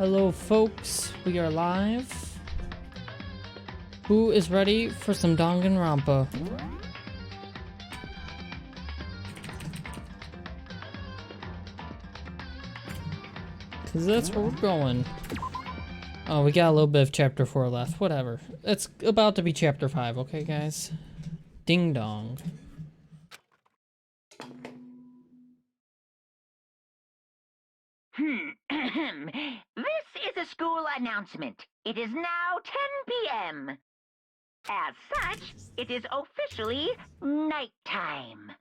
Hello folks, we are live. Who is ready for some Danganronpa? Cause that's where we're going. Oh, we got a little bit of chapter 4 left, whatever. It's about to be chapter 5, okay guys? Ding dong. This is a school announcement. It is now 10 p.m. As such, it is officially nighttime.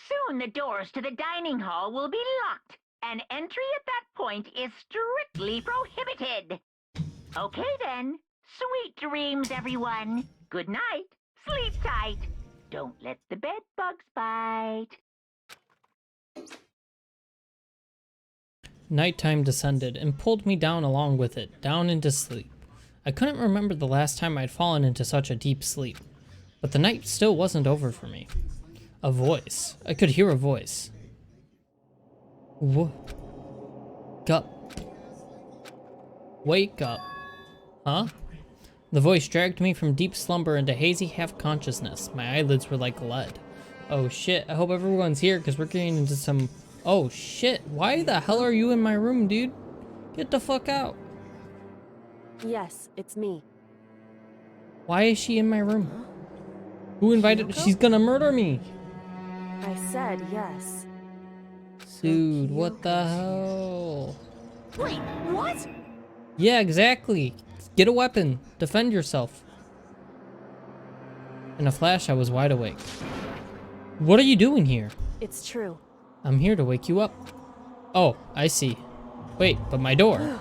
Soon the doors to the dining hall will be locked, and entry at that point is strictly prohibited. Okay then. Sweet dreams, everyone. Good night. Sleep tight. Don't let the bed bugs bite. Nighttime descended and pulled me down along with it, down into sleep. I couldn't remember the last time I'd fallen into such a deep sleep, but the night still wasn't over for me. A voice. I could hear a voice. Wake up. Wake up. Huh? The voice dragged me from deep slumber into hazy half-consciousness. My eyelids were like lead. Oh shit, I hope everyone's here because we're getting into some... Oh shit, why the hell are you in my room, dude? Get the fuck out. Yes, it's me. Why is she in my room? Who invited? She's gonna murder me. I said yes. Dude, what the hell? Wait, what? Yeah, exactly. Get a weapon. Defend yourself. In a flash, I was wide awake. What are you doing here? It's true. I'm here to wake you up. Oh, I see. Wait, but my door.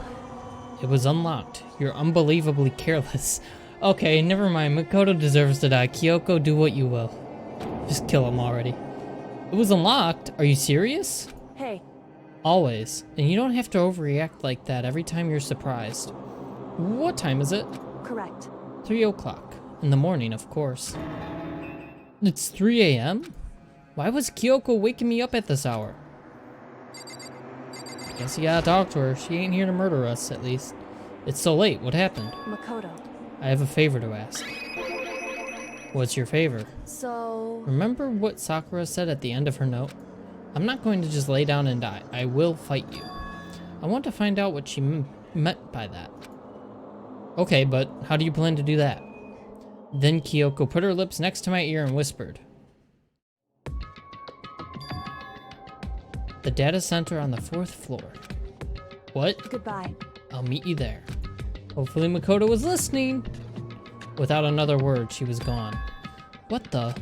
It was unlocked. You're unbelievably careless. Okay, never mind. Makoto deserves to die. Kyoko, do what you will. Just kill him already. It was unlocked? Are you serious? Hey. Always. And you don't have to overreact like that every time you're surprised. What time is it? Correct. 3 o'clock. In the morning, of course. It's 3 a.m.? Why was Kyoko waking me up at this hour? Guess you gotta talk to her. She ain't here to murder us, at least. It's so late. What happened? Makoto. I have a favor to ask. What's your favor? So... Remember what Sakura said at the end of her note? I'm not going to just lay down and die. I will fight you. I want to find out what she meant by that. Okay, but how do you plan to do that? Then Kyoko put her lips next to my ear and whispered. The data center on the 4th floor. What? Goodbye. I'll meet you there. Hopefully Makoto was listening. Without another word, she was gone. What the?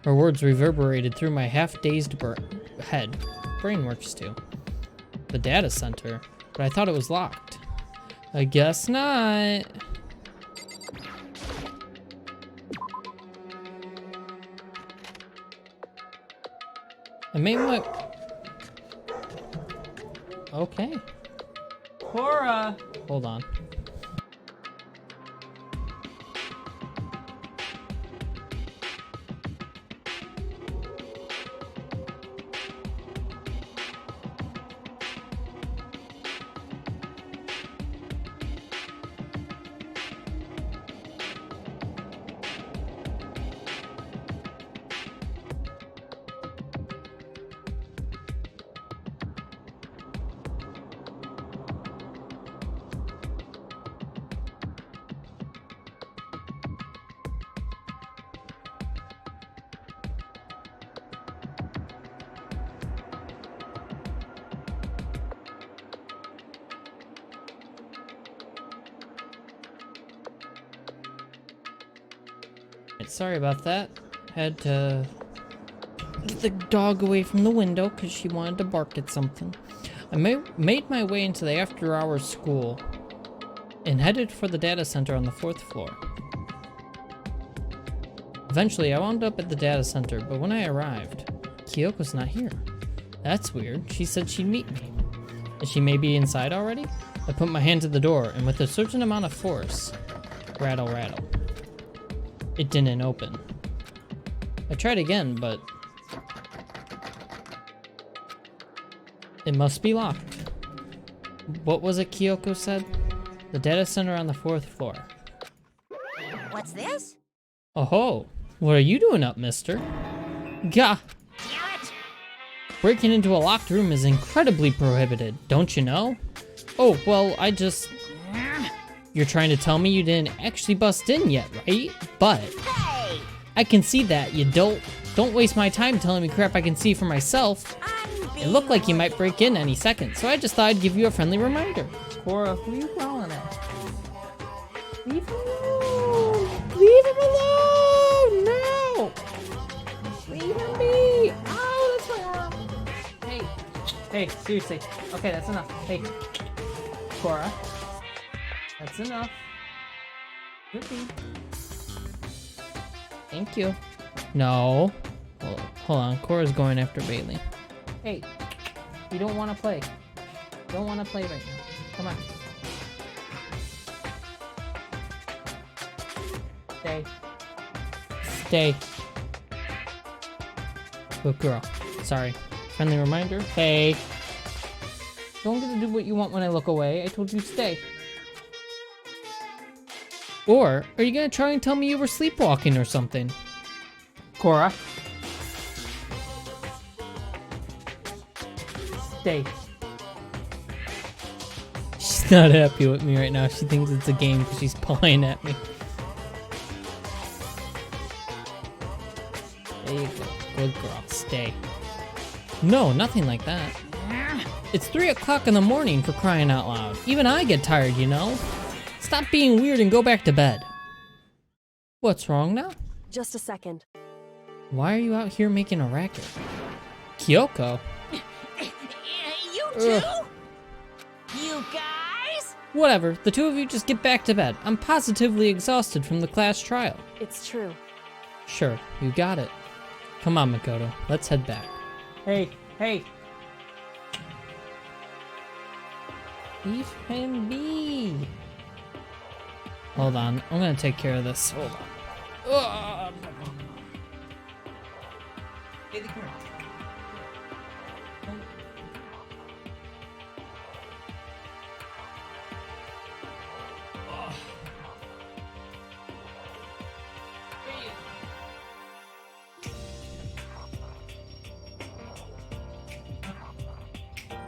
Her words reverberated through my half-dazed head. Brain works too. The data center? But I thought it was locked. I guess not. I made my... Okay. Cora! Hold on. Sorry about that. Had to get the dog away from the window because she wanted to bark at something. I made my way into the after-hours school and headed for the data center on the 4th floor. Eventually, I wound up at the data center, but when I arrived, Kyoko's not here. That's weird. She said she'd meet me. Is she maybe inside already? I put my hand to the door, and with a certain amount of force, rattle, rattle. It didn't open. I tried again, but it must be locked. What was it Kyoko said? The data center on the 4th floor. What's this? Oh, what are you doing up, mister? Gah! Damn it! Breaking into a locked room is incredibly prohibited, don't you know? Oh, well, You're trying to tell me you didn't actually bust in yet, right? But Hey! I can see that you don't waste my time telling me crap I can see for myself. It looked like you might break in any second, so I just thought I'd give you a friendly reminder. Cora, who are you growling at? Leave him alone! Leave him alone! No! Leave him be! Ow, that's my arm! Hey, seriously. Okay, that's enough. Hey, Cora. That's enough. Rippy. Thank you. No. Hold on, Cora's going after Bailey. Hey, you don't want to play. Don't want to play right now. Come on. Stay. Stay. Good girl. Sorry. Friendly reminder. Hey. Don't get to do what you want when I look away. I told you stay. Or are you gonna try and tell me you were sleepwalking or something? Cora. Stay. She's not happy with me right now. She thinks it's a game because she's pawing at me. There you go. Good girl. Stay. No, nothing like that. It's 3 o'clock in the morning, for crying out loud. Even I get tired, you know? Stop being weird and go back to bed. What's wrong now? Just a second. Why are you out here making a racket? Kyoko? You too? You guys? Whatever, the two of you just get back to bed. I'm positively exhausted from the class trial. It's true. Sure, you got it. Come on, Makoto, let's head back. Hey. Leave him be. Hold on, I'm gonna take care of this. Hold on. Bailey, come here.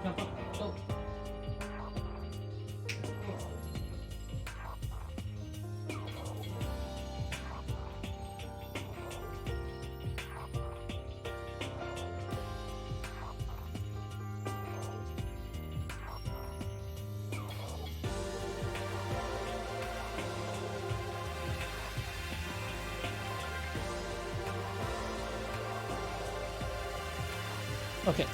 Jump up, go. Okay.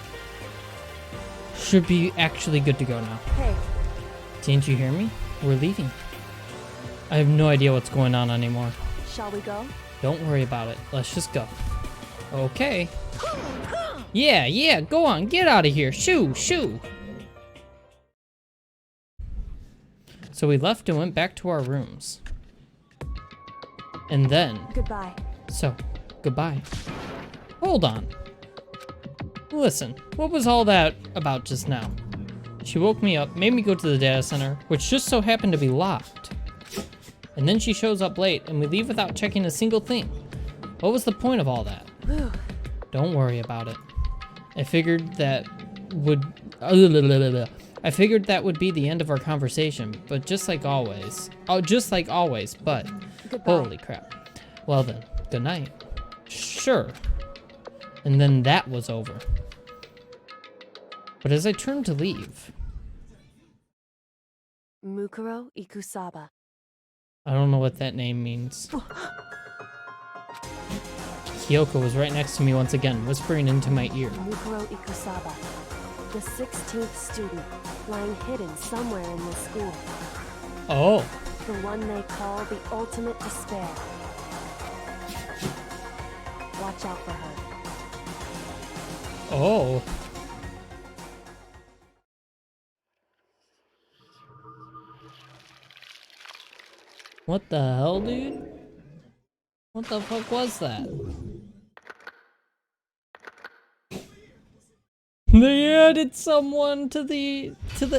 Should be actually good to go now. Hey, Didn't you hear me? We're leaving. I have no idea what's going on anymore. shall we go? Don't worry about it. Let's just go. Okay. Yeah, go on. Get out of here. Shoo. So we left and went back to our rooms. And then... Goodbye. So, goodbye. Hold on. Listen, what was all that about just now? She woke me up, made me go to the data center, which just so happened to be locked. And then she shows up late, and we leave without checking a single thing. What was the point of all that? Whew. Don't worry about it. I figured that would be the end of our conversation, but just like always. But Goodbye. holy crap. Well then, good night. Sure. And then that was over. But as I turned to leave, Mukuro Ikusaba. I don't know what that name means. Kyoko was right next to me once again, whispering into my ear. Mukuro Ikusaba. The 16th student, lying hidden somewhere in this school. Oh, The one they call the ultimate despair. Watch out for her. oh. What the hell, dude? What the fuck was that? They added someone to the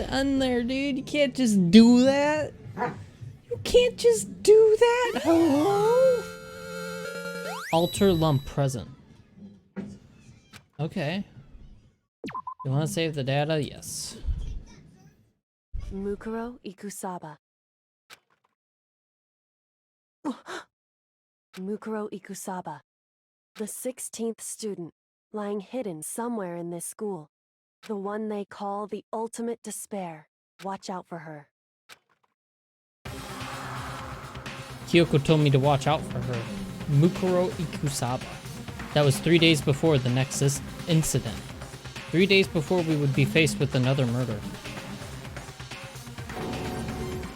end there, dude. You can't just do that. You can't just do that. Hello? Alter lump present. Okay. You want to save the data? Yes. Mukuro Ikusaba. Mukuro Ikusaba. The 16th student, lying hidden somewhere in this school. The one they call the ultimate despair. Watch out for her. Kyoko told me to watch out for her. Mukuro Ikusaba. That was 3 days before the Nexus incident. 3 days before we would be faced with another murder.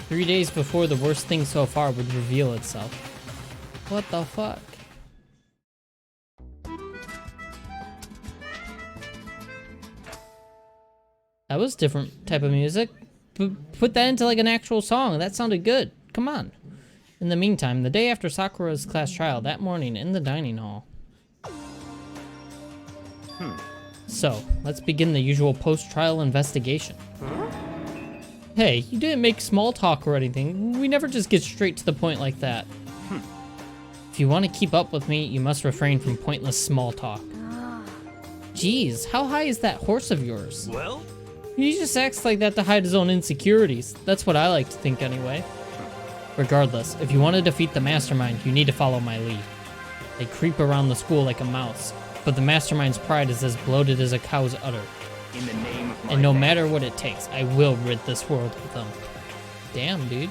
3 days before the worst thing so far would reveal itself. What the fuck? That was different type of music. Put that into like an actual song. That sounded good. Come on. In the meantime, the day after Sakura's class trial, that morning in the dining hall. So, let's begin the usual post-trial investigation. Hey, you didn't make small talk or anything. We never just get straight to the point like that. If you want to keep up with me, you must refrain from pointless small talk. Jeez, how high is that horse of yours? Well? He just acts like that to hide his own insecurities. That's what I like to think anyway. Regardless, if you want to defeat the mastermind, you need to follow my lead. They creep around the school like a mouse, but the mastermind's pride is as bloated as a cow's udder. In the name of my And no matter what it takes, I will rid this world of them. Damn, dude.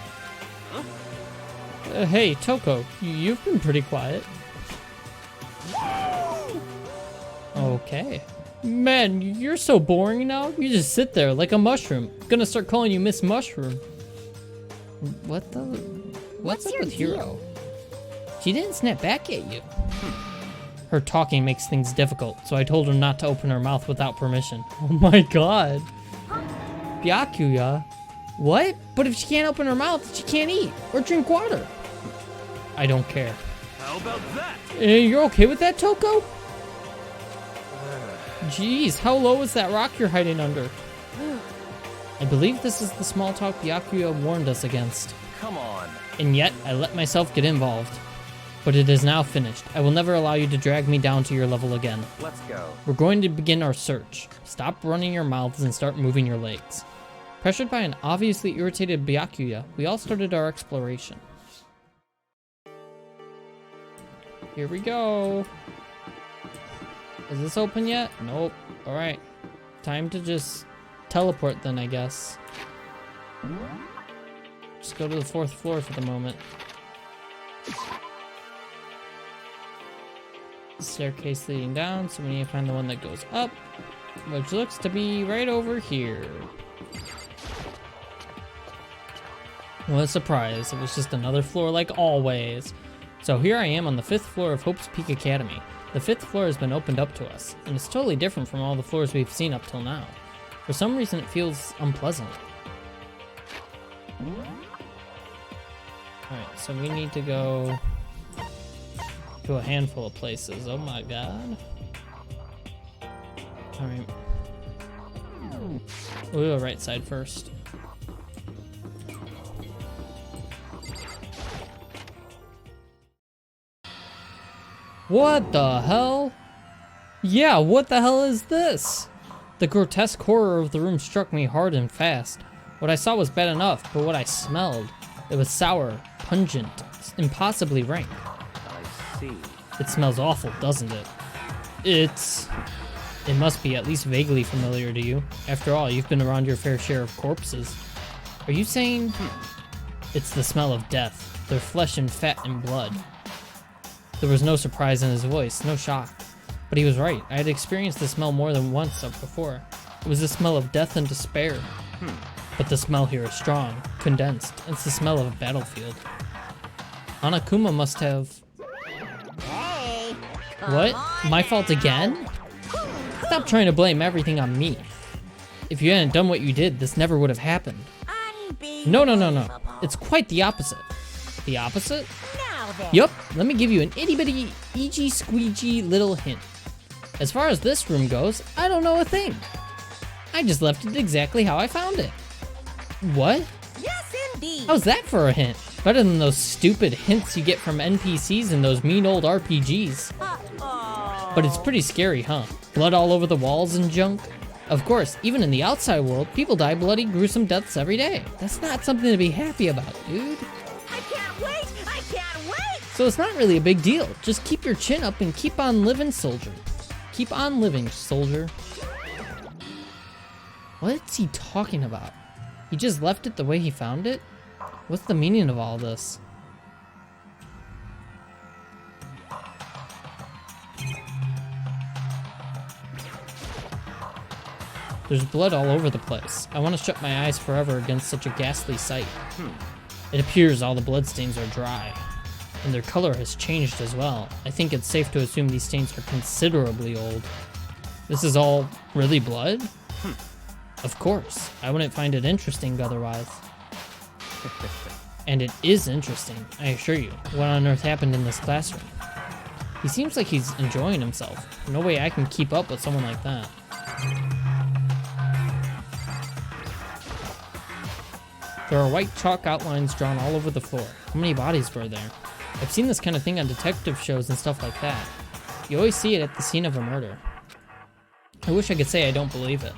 Hey, Toko, you've been pretty quiet. Okay. Man, you're so boring now. You just sit there like a mushroom. Gonna start calling you Miss Mushroom. What the? What's up with Hiro? She didn't snap back at you. Her talking makes things difficult, so I told her not to open her mouth without permission. Oh my god. Byakuya? What? But if she can't open her mouth, she can't eat or drink water. I don't care. How about that? You're okay with that, Toko? Jeez, how low is that rock you're hiding under? I believe this is the small talk Byakuya warned us against. Come on. And yet, I let myself get involved. But it is now finished. I will never allow you to drag me down to your level again. Let's go. We're going to begin our search. Stop running your mouths and start moving your legs. Pressured by an obviously irritated Byakuya, we all started our exploration. Here we go. Is this open yet? Nope. Alright. Time to just teleport then, I guess. Just go to the 4th floor for the moment. Staircase leading down, so we need to find the one that goes up, which looks to be right over here. What a surprise. It was just another floor like always. So here I am on the 5th floor of Hope's Peak Academy. The 5th floor has been opened up to us, and it's totally different from all the floors we've seen up till now. For some reason it feels unpleasant. Alright, so we need to go to a handful of places. Oh my god. Alright. We'll go right side first. What the hell? Yeah, what the hell is this? The grotesque horror of the room struck me hard and fast. What I saw was bad enough, but what I smelled, it was sour, pungent, impossibly rank. I see. It smells awful, doesn't it? It must be at least vaguely familiar to you. After all, you've been around your fair share of corpses. Are you saying it's the smell of death, their flesh and fat and blood? There was no surprise in his voice, no shock. But he was right. I had experienced the smell more than once before. It was the smell of death and despair. But the smell here is strong, condensed. It's the smell of a battlefield. Hanakuma must have... Hey! What? My fault again? Stop trying to blame everything on me. If you hadn't done what you did, this never would have happened. No. It's quite the opposite. The opposite? Now then. Yup, let me give you an itty bitty, eegee squeegee little hint. As far as this room goes, I don't know a thing. I just left it exactly how I found it. What? Yes, indeed. How's that for a hint? Better than those stupid hints you get from NPCs in those mean old RPGs. Uh-oh. But it's pretty scary, huh? Blood all over the walls and junk. Of course, even in the outside world, people die bloody, gruesome deaths every day. That's not something to be happy about, dude. I can't wait! I can't wait! So it's not really a big deal. Just keep your chin up and keep on living, soldier. Keep on living, soldier. What's he talking about? He just left it the way he found it? What's the meaning of all this? There's blood all over the place. I want to shut my eyes forever against such a ghastly sight. It appears all the bloodstains are dry, and their color has changed as well. I think it's safe to assume these stains are considerably old. This is all really blood? Of course. I wouldn't find it interesting otherwise. And it is interesting, I assure you. What on earth happened in this classroom? He seems like he's enjoying himself. No way I can keep up with someone like that. There are white chalk outlines drawn all over the floor. How many bodies were there? I've seen this kind of thing on detective shows and stuff like that. You always see it at the scene of a murder. I wish I could say I don't believe it.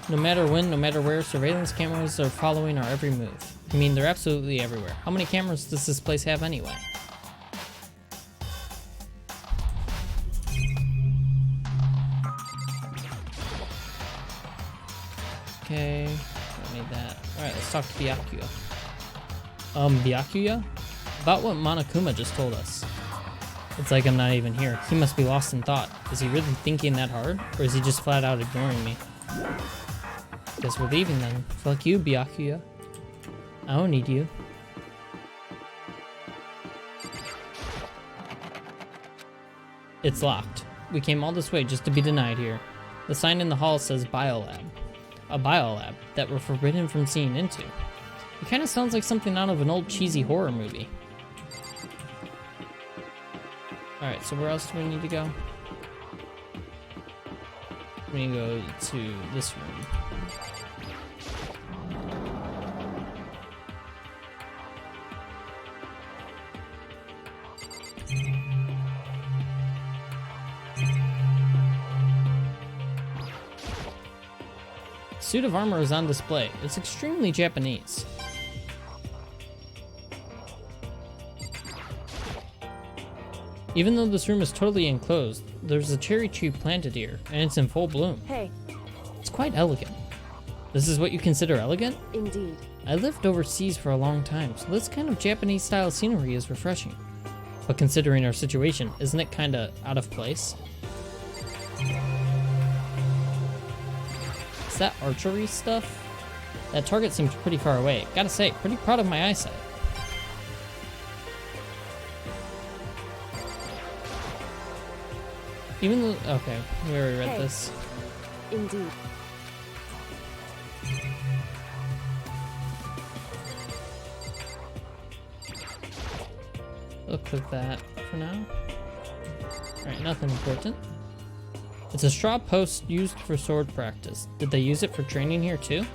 No matter when, no matter where, surveillance cameras are following our every move. I mean, they're absolutely everywhere. How many cameras does this place have anyway? Okay, I made that. Alright, let's talk to Byakuya. Byakuya? About what Monokuma just told us. It's like I'm not even here. He must be lost in thought. Is he really thinking that hard? Or is he just flat out ignoring me? Guess we're leaving then. Fuck you, Byakuya. I don't need you. It's locked. We came all this way just to be denied here. The sign in the hall says Biolab. A biolab that we're forbidden from seeing into. It kind of sounds like something out of an old cheesy horror movie. Alright, so where else do we need to go? We need to go to this room. Suit of armor is on display. It's extremely Japanese. Even though this room is totally enclosed, there's a cherry tree planted here, and it's in full bloom. Hey, It's quite elegant. This is what you consider elegant? indeed. I lived overseas for a long time, so this kind of Japanese style scenery is refreshing. But considering our situation, isn't it kinda out of place? Is that archery stuff? That target seems pretty far away. Gotta say, pretty proud of my eyesight. Even though, okay, we already read Hey. this. Indeed. We'll click that for now. Alright, nothing important. It's a straw post used for sword practice. Did they use it for training here too?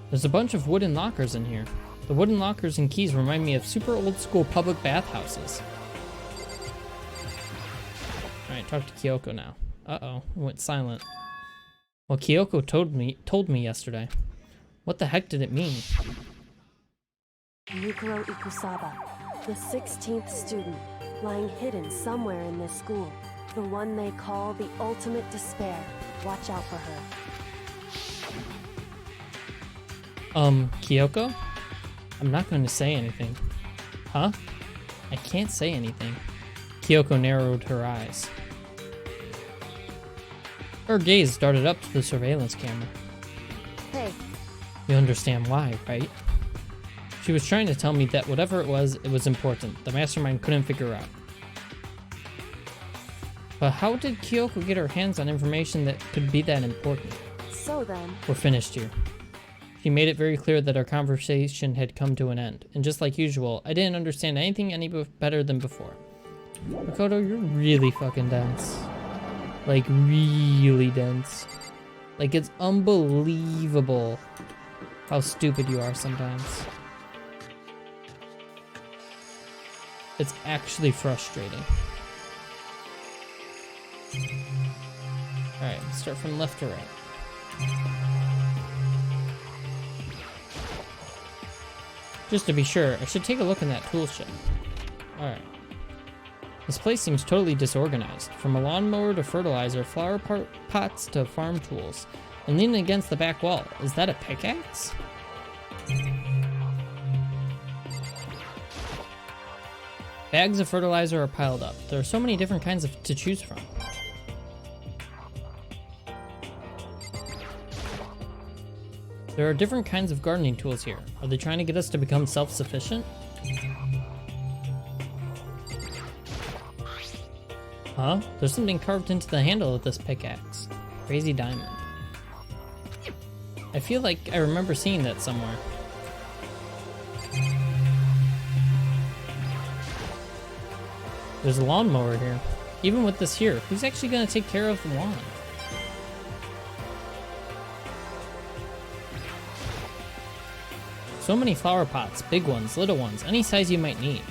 There's a bunch of wooden lockers in here. The wooden lockers and keys remind me of super old school public bathhouses. Alright, talk to Kyoko now. Uh-oh, it went silent. Well, Kyoko told me yesterday. What the heck did it mean? Mikuro Ikusaba, the 16th student, lying hidden somewhere in this school. The one they call the ultimate despair. Watch out for her. Kyoko? I'm not going to say anything. Huh? I can't say anything. Kyoko narrowed her eyes. Her gaze darted up to the surveillance camera. Hey, You understand why, right? She was trying to tell me that whatever it was important. The mastermind couldn't figure out. But how did Kyoko get her hands on information that could be that important? So then, We're finished here. She made it very clear that our conversation had come to an end, and just like usual, I didn't understand anything any better than before. Makoto, you're really fucking dense. Like, really dense. Like, it's unbelievable how stupid you are sometimes. It's actually frustrating. Alright, let's start from left to right. Just to be sure, I should take a look in that tool shed. Alright. This place seems totally disorganized. From a lawnmower to fertilizer, flower pots to farm tools. And leaning against the back wall, is that a pickaxe? Bags of fertilizer are piled up. There are so many different kinds to choose from. There are different kinds of gardening tools here. Are they trying to get us to become self-sufficient? Huh? There's something carved into the handle of this pickaxe. Crazy diamond. I feel like I remember seeing that somewhere. There's a lawnmower here. Even with this here, who's actually gonna take care of the lawn? So many flower pots, big ones, little ones, any size you might need.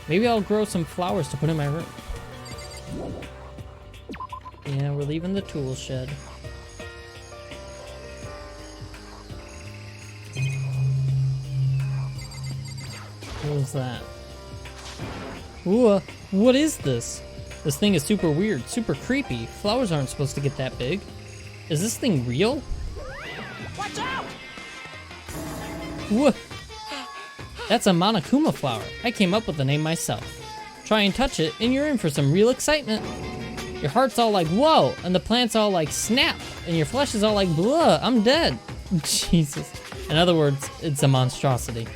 Maybe I'll grow some flowers to put in my room. Yeah, we're leaving the tool shed. What was that? Ooh, what is this? This thing is super weird, super creepy. Flowers aren't supposed to get that big. Is this thing real? Watch out! Whoa. That's a Monokuma flower. I came up with the name myself. Try and touch it, and you're in for some real excitement. Your heart's all like, whoa, and the plant's all like, snap, and your flesh is all like, blah, I'm dead. Jesus. In other words, it's a monstrosity.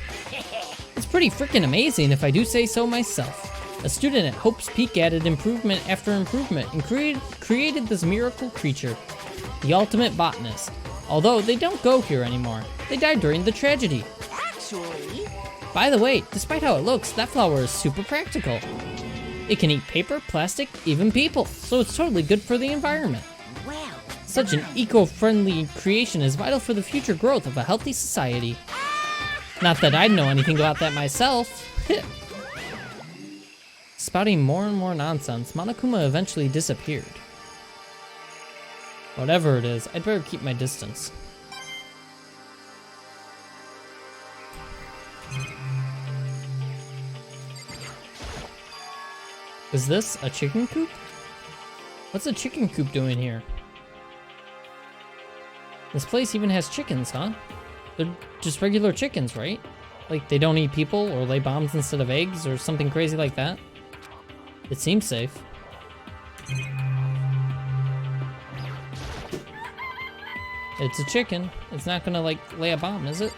It's pretty freaking amazing if I do say so myself. A student at Hope's Peak added improvement after improvement and created this miracle creature, the ultimate botanist. Although they don't go here anymore. They died during the tragedy. Actually, By the way, despite how it looks, that flower is super practical. It can eat paper, plastic, even people, so it's totally good for the environment. well, Such an eco-friendly creation is vital for the future growth of a healthy society. Not that I'd know anything about that myself. Spouting more and more nonsense, Monokuma eventually disappeared. Whatever it is, I'd better keep my distance. Is this a chicken coop? What's a chicken coop doing here? This place even has chickens, huh? They're just regular chickens, right? Like they don't eat people or lay bombs instead of eggs or something crazy like that? It seems safe. It's a chicken. It's not gonna like lay a bomb, is it?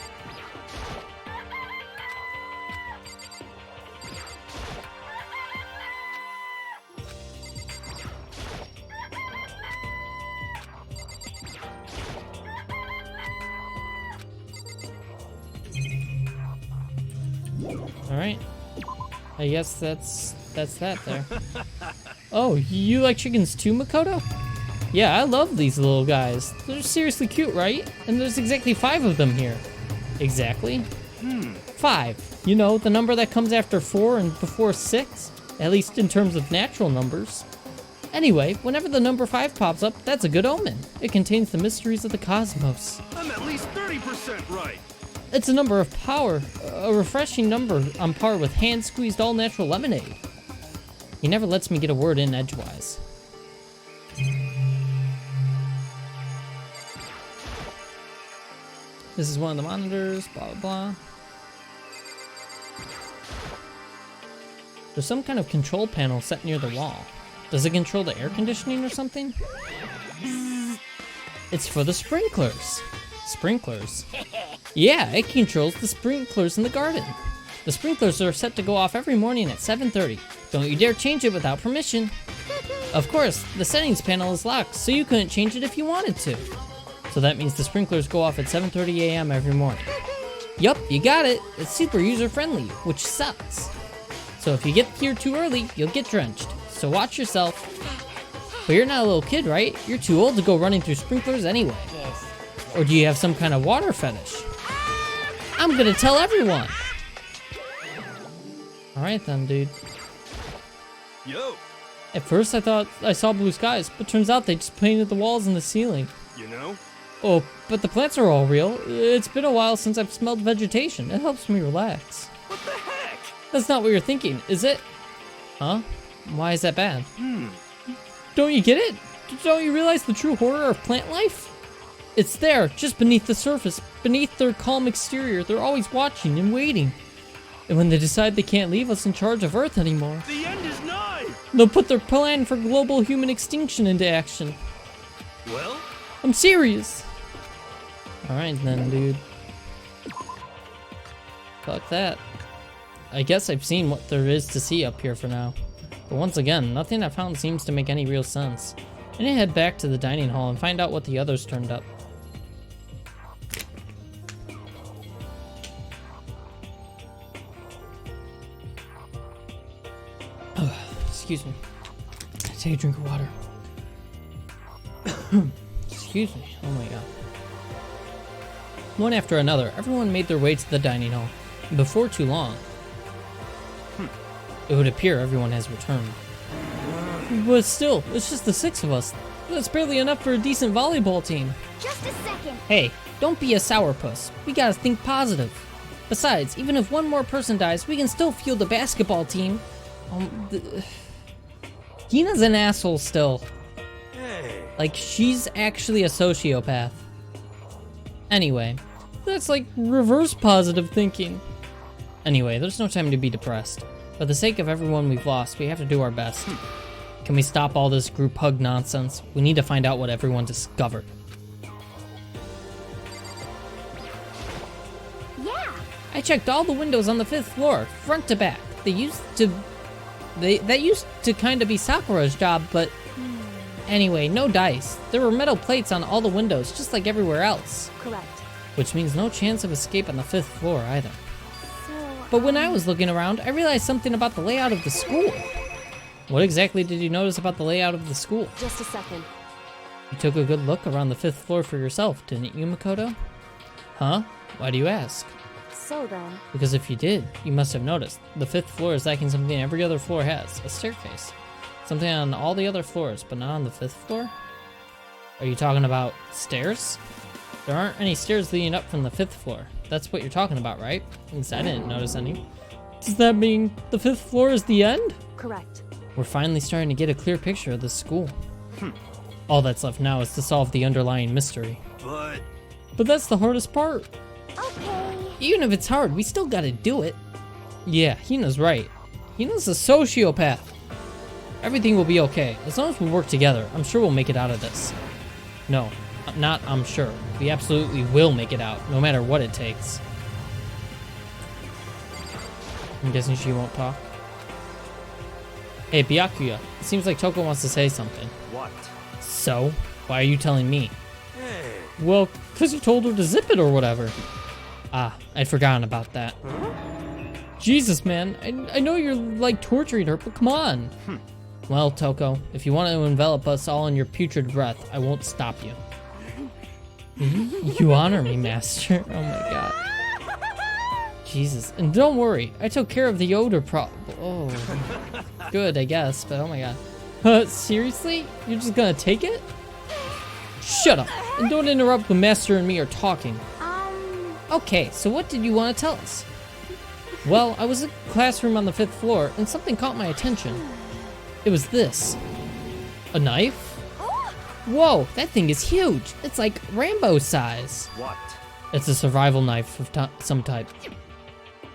Alright. I guess that's that there. Oh, you like chickens too, Makoto? Yeah, I love these little guys. They're seriously cute, right? And there's exactly 5 of them here. Exactly? 5. You know, the number that comes after 4 and before 6. At least in terms of natural numbers. Anyway, whenever the number 5 pops up, that's a good omen. It contains the mysteries of the cosmos. I'm at least 30% right. It's a number of power, a refreshing number on par with hand-squeezed all-natural lemonade. He never lets me get a word in edgewise. This is one of the monitors, blah, blah, blah. There's some kind of control panel set near the wall. Does it control the air conditioning or something? It's for the sprinklers. Sprinklers? Yeah, it controls the sprinklers in the garden. The sprinklers are set to go off every morning at 7:30. Don't you dare change it without permission. Of course, the settings panel is locked, so you couldn't change it if you wanted to. So that means the sprinklers go off at 7:30 a.m. every morning. Yup, you got it. It's super user-friendly, which sucks. So if you get here too early, you'll get drenched. So watch yourself. But you're not a little kid, right? You're too old to go running through sprinklers anyway. Yes. Or do you have some kind of water fetish? I'm gonna tell everyone. Alright then, dude. Yo, At first I thought I saw blue skies, but turns out they just painted the walls and the ceiling. you know? Oh, but the plants are all real. It's been a while since I've smelled vegetation. It helps me relax. What the heck? That's not what you're thinking, is it? Huh? Why is that bad? Don't you get it? Don't you realize the true horror of plant life? It's there, just beneath the surface. Beneath their calm exterior, they're always watching and waiting. And when they decide they can't leave us in charge of Earth anymore, The end is nigh! they'll put their plan for global human extinction into action. Well, I'm serious. Alright then, dude. Fuck that. I guess I've seen what there is to see up here for now. But once again, nothing I found seems to make any real sense. I need to head back to the dining hall and find out what the others turned up. Excuse me. Take a drink of water. Excuse me. Oh my god. One after another, everyone made their way to the dining hall. And before too long, it would appear everyone has returned. But still, it's just the 6 of us. That's barely enough for a decent volleyball team. Just a second. Hey, don't be a sourpuss. We gotta think positive. Besides, even if one more person dies, we can still field a basketball team. Hina's an asshole still. hey. Like, she's actually a sociopath. Anyway, that's like reverse positive thinking. Anyway, there's no time to be depressed. For the sake of everyone we've lost, we have to do our best. Can we stop all this group hug nonsense? We need to find out what everyone discovered. Yeah. I checked all the windows on the 5th floor, front to back. That used to kind of be Sakura's job, but anyway, no dice. There were metal plates on all the windows, just like everywhere else. Correct. Which means no chance of escape on the 5th floor either. So, But when I was looking around, I realized something about the layout of the school. What exactly did you notice about the layout of the school? Just a second. You took a good look around the 5th floor for yourself, didn't you, Makoto? Huh? Why do you ask? So then, Because if you did, you must have noticed. The 5th floor is lacking something every other floor has, a staircase. Something on all the other floors, but not on the 5th floor? Are you talking about stairs? There aren't any stairs leading up from the 5th floor. That's what you're talking about, right? Because I didn't notice any. Does that mean the 5th floor is the end? correct. We're finally starting to get a clear picture of the school. All that's left now is to solve the underlying mystery. But that's the hardest part. okay. Even if it's hard, we still gotta do it. Yeah, Hina's right. Hina's a sociopath. Everything will be okay. As long as we work together, I'm sure we'll make it out of this. No, not I'm sure. We absolutely will make it out, no matter what it takes. I'm guessing she won't talk. Hey, Byakuya, it seems like Toko wants to say something. What? So, why are you telling me? Hey. Well, because you told her to zip it or whatever. Ah, I'd forgotten about that. Jesus, man, I know you're like torturing her, but come on. Well, Toko, if you want to envelop us all in your putrid breath, I won't stop you. You honor me, Master. Oh my god. Jesus. And don't worry, I took care of the odor Oh. Good, I guess, but oh my god. Seriously? You're just gonna take it? Shut up, and don't interrupt when Master and me are talking. Okay, so what did you want to tell us? Well, I was in a classroom on the 5th floor, and something caught my attention. It was this. A knife? Whoa, that thing is huge. It's like Rambo size. What? It's a survival knife of some type.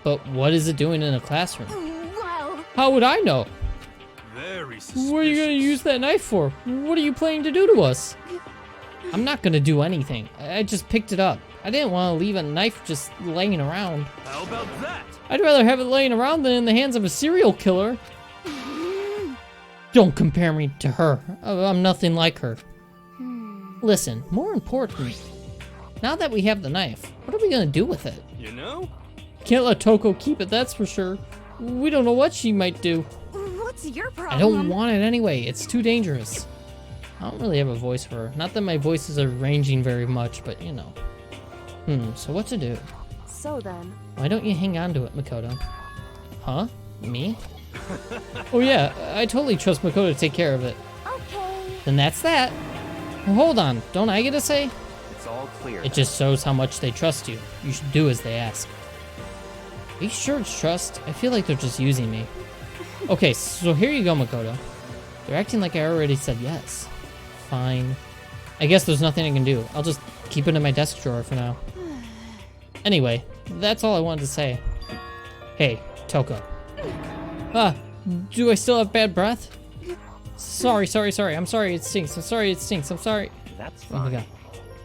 But what is it doing in a classroom? Well, How would I know? Very suspicious. What are you gonna use that knife for? What are you planning to do to us? I'm not gonna do anything. I just picked it up. I didn't want to leave a knife just laying around. How about that? I'd rather have it laying around than in the hands of a serial killer. Don't compare me to her. I'm nothing like her. Listen, more importantly, Now that we have the knife, what are we gonna do with it? You know? Can't let Toko keep it, that's for sure. We don't know what she might do. What's your problem? I don't want it anyway, it's too dangerous. I don't really have a voice for her. Not that my voices are ranging very much, but you know. So what to do? So then, Why don't you hang on to it, Makoto? Huh? Me? Oh yeah, I totally trust Makoto to take care of it. Okay. Then that's that. Well, hold on, don't I get a say? It's all clear. It just shows how much they trust you. You should do as they ask. Are you sure it's trust? I feel like they're just using me. Okay, so here you go, Makoto. They're acting like I already said yes. Fine. I guess there's nothing I can do. I'll just keep it in my desk drawer for now. Anyway, that's all I wanted to say. Hey, Toko. Do I still have bad breath? Sorry. I'm sorry it stinks. I'm sorry. That's Oh my fine. god.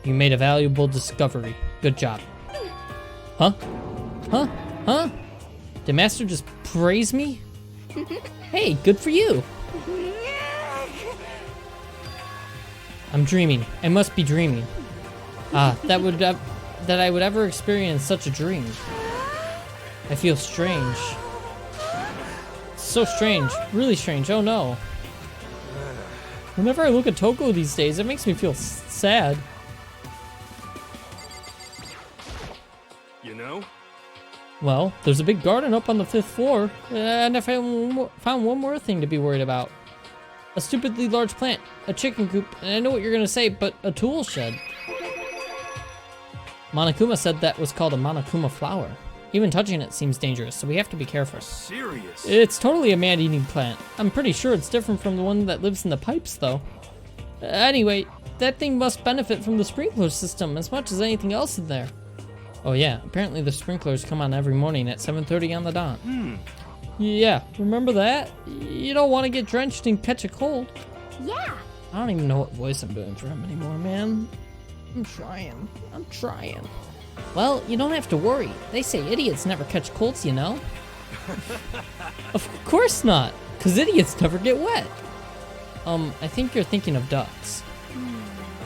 You made a valuable discovery. Good job. Huh? Did Master just praise me? Hey, good for you. I'm dreaming. I must be dreaming. That I would ever experience such a dream. I feel strange. So strange. Really strange. Oh no. Whenever I look at Toko these days, it makes me feel sad. You know? Well, there's a big garden up on the 5th floor, and I found one more thing to be worried about. A stupidly large plant, a chicken coop, and I know what you're gonna say, but a tool shed. Monokuma said that was called a Monokuma flower. Even touching it seems dangerous, so we have to be careful. Serious? It's totally a man-eating plant. I'm pretty sure it's different from the one that lives in the pipes, though. Anyway, that thing must benefit from the sprinkler system as much as anything else in there. Oh yeah, apparently the sprinklers come on every morning at 7:30 on the dot. Yeah, remember that? You don't want to get drenched and catch a cold. Yeah. I don't even know what voice I'm doing for him anymore, man. I'm trying. Well, you don't have to worry. They say idiots never catch colds, you know? Of course not, because idiots never get wet. I think you're thinking of ducks.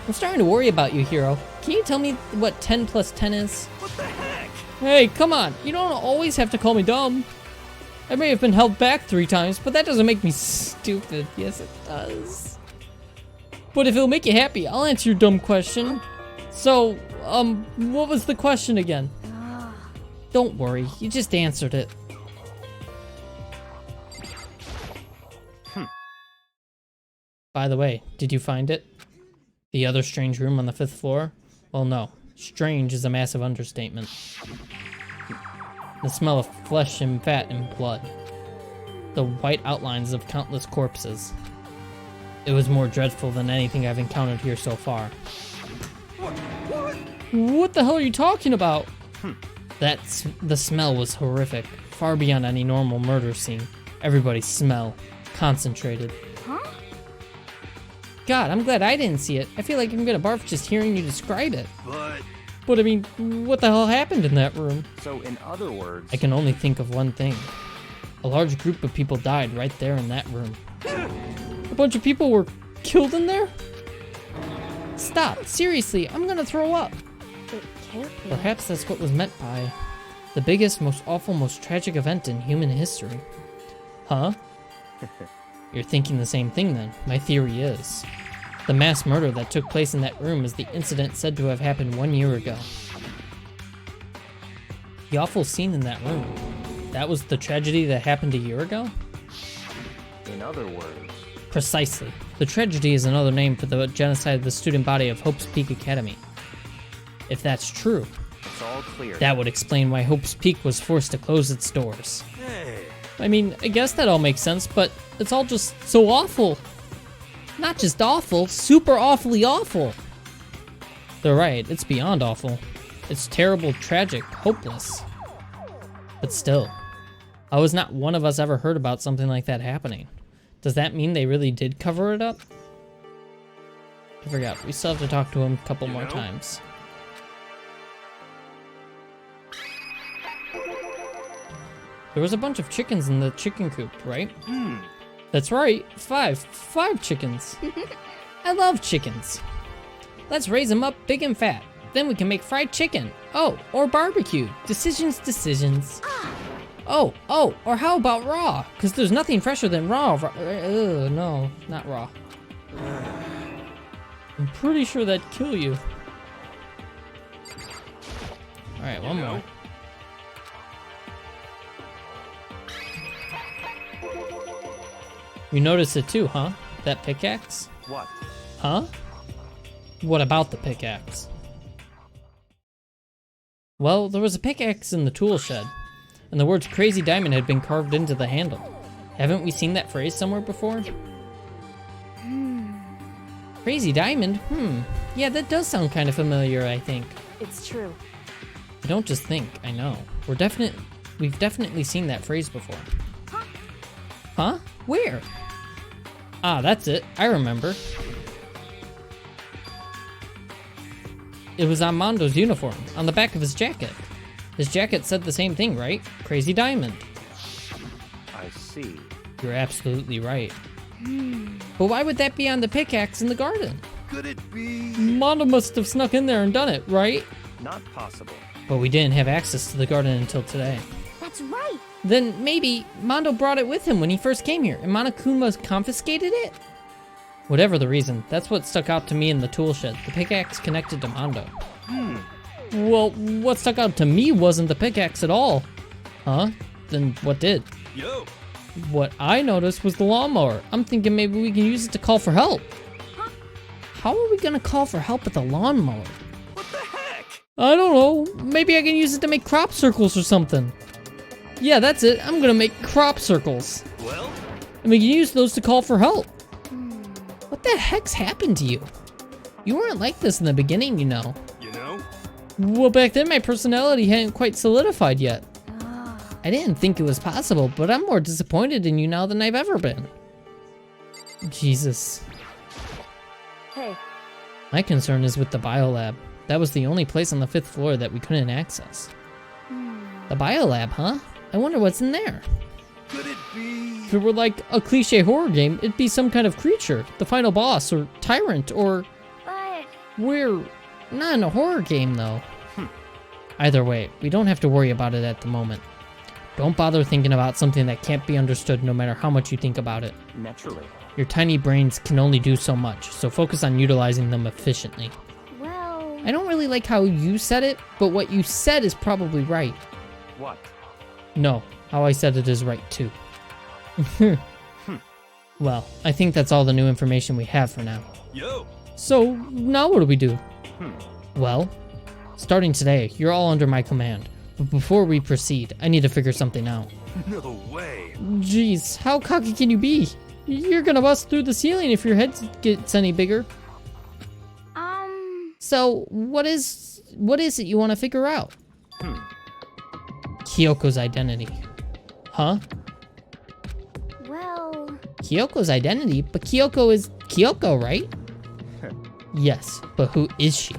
I'm starting to worry about you, Hiro. Can you tell me what 10 plus 10 is? What the heck? Hey, come on. You don't always have to call me dumb. I may have been held back 3 times, but that doesn't make me stupid. Yes, it does. But if it'll make you happy, I'll answer your dumb question. So, what was the question again? Don't worry, you just answered it. By the way, did you find it? The other strange room on the 5th floor? Well, no. Strange is a massive understatement. The smell of flesh and fat and blood. The white outlines of countless corpses. It was more dreadful than anything I've encountered here so far. What the hell are you talking about? The smell was horrific, far beyond any normal murder scene. Everybody's smell, concentrated. Huh? God, I'm glad I didn't see it. I feel like I'm gonna barf just hearing you describe it. But I mean, what the hell happened in that room? So in other words, I can only think of one thing. A large group of people died right there in that room. A bunch of people were killed in there? Stop, seriously, I'm gonna throw up. it can't be. Perhaps that's what was meant by the biggest, most awful, most tragic event in human history. Huh? You're thinking the same thing then. My theory is the mass murder that took place in that room is the incident said to have happened 1 year ago. The awful scene in that room, that was the tragedy that happened a year ago? in other words, Precisely. The tragedy is another name for the genocide of the student body of Hope's Peak Academy. If that's true, it's all clear. that would explain why Hope's Peak was forced to close its doors. Hey. I mean, I guess that all makes sense, but it's all just so awful. Not just awful, super awfully awful. They're right, it's beyond awful. It's terrible, tragic, hopeless. But still, how has not one of us ever heard about something like that happening? Does that mean they really did cover it up? I forgot, we still have to talk to him a couple more times. There was a bunch of chickens in the chicken coop, right? That's right, 5 chickens. I love chickens. Let's raise them up big and fat. Then we can make fried chicken. Oh, or barbecue. Decisions. Oh, or how about raw? Because there's nothing fresher than raw. No, not raw. I'm pretty sure that'd kill you. Alright, one more. You noticed it too, huh? That pickaxe? What? Huh? What about the pickaxe? Well, there was a pickaxe in the tool shed, and the words Crazy Diamond had been carved into the handle. Haven't we seen that phrase somewhere before? Crazy Diamond? Yeah, that does sound kind of familiar, I think. It's true. I don't just think, I know. We've definitely seen that phrase before. Huh? Where? Ah, that's it. I remember. It was on Mondo's uniform, on the back of his jacket. His jacket said the same thing, right? Crazy Diamond. I see. You're absolutely right. But why would that be on the pickaxe in the garden? Could it be? Mondo must have snuck in there and done it, right? Not possible. But we didn't have access to the garden until today. That's right. Then maybe Mondo brought it with him when he first came here, and Monokuma confiscated it? Whatever the reason, that's what stuck out to me in the tool shed. The pickaxe connected to Mondo. Well, what stuck out to me wasn't the pickaxe at all. Huh? Then what did? Yo. What I noticed was the lawnmower. I'm thinking maybe we can use it to call for help. How are we gonna call for help with a lawnmower? What the heck? I don't know. Maybe I can use it to make crop circles or something. Yeah, that's it. I'm gonna make crop circles. Well, And we can use those to call for help. What the heck's happened to you? You weren't like this in the beginning, you know. you know? Well, back then my personality hadn't quite solidified yet. I didn't think it was possible, but I'm more disappointed in you now than I've ever been. Jesus. Hey, My concern is with the biolab. That was the only place on the 5th floor that we couldn't access. The biolab, huh? I wonder what's in there. Could it be? If it were like a cliche horror game, it'd be some kind of creature, the final boss, or tyrant, or... But We're not in a horror game, though. Either way, we don't have to worry about it at the moment. Don't bother thinking about something that can't be understood no matter how much you think about it. Naturally. Your tiny brains can only do so much, so focus on utilizing them efficiently. well, I don't really like how you said it, but what you said is probably right. What? No, how I said it is right too. Well, I think that's all the new information we have for now. Yo. So, now what do we do? Well, starting today, you're all under my command. But before we proceed, I need to figure something out. No way. Jeez, how cocky can you be? You're gonna bust through the ceiling if your head gets any bigger. So, what is it you want to figure out? Kyoko's identity. Huh? well, Kyoko's identity? But Kyoko is Kyoko, right? Yes, but who is she?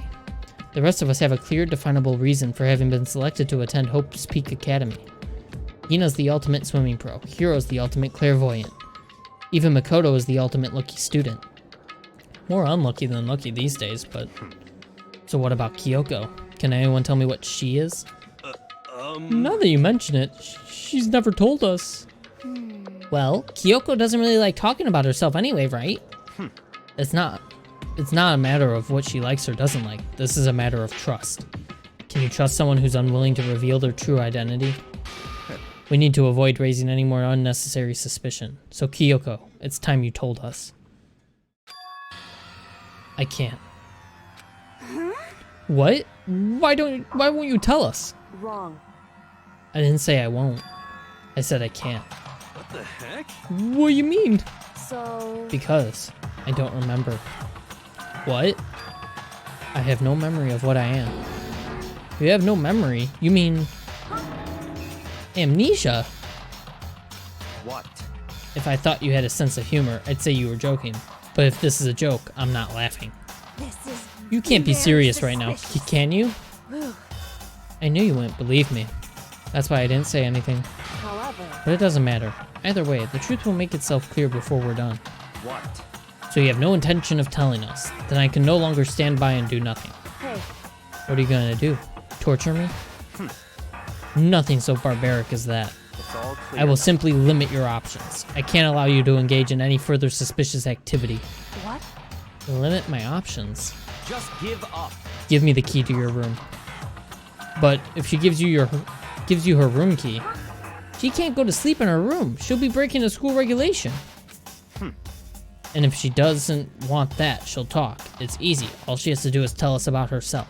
The rest of us have a clear, definable reason for having been selected to attend Hope's Peak Academy. Ina's the ultimate swimming pro. Hiro's the ultimate clairvoyant. Even Makoto is the ultimate lucky student. More unlucky than lucky these days, but... So what about Kyoko? Can anyone tell me what she is? Now that you mention it, she's never told us. Well, Kyoko doesn't really like talking about herself anyway, right? It's not a matter of what she likes or doesn't like. This is a matter of trust. Can you trust someone who's unwilling to reveal their true identity? We need to avoid raising any more unnecessary suspicion. So Kyoko, it's time you told us. I can't. What? Why won't you tell us? wrong. I didn't say I won't. I said I can't. What the heck? What do you mean? So, Because I don't remember. What? I have no memory of what I am. You have no memory? You mean... amnesia? What? If I thought you had a sense of humor, I'd say you were joking. But if this is a joke, I'm not laughing. this is You can't be very serious right now, suspicious. can you? I knew you wouldn't believe me. That's why I didn't say anything. however, But it doesn't matter. Either way, the truth will make itself clear before we're done. What? So you have no intention of telling us. Then I can no longer stand by and do nothing. hey, What are you gonna do? Torture me? Nothing so barbaric as that. It's all clear. I will simply limit your options. I can't allow you to engage in any further suspicious activity. What? Limit my options? Just give up. Give me the key to your room. But if she gives you her room key, she can't go to sleep in her room. She'll be breaking a school regulation. And if she doesn't want that, she'll talk. It's easy. All she has to do is tell us about herself.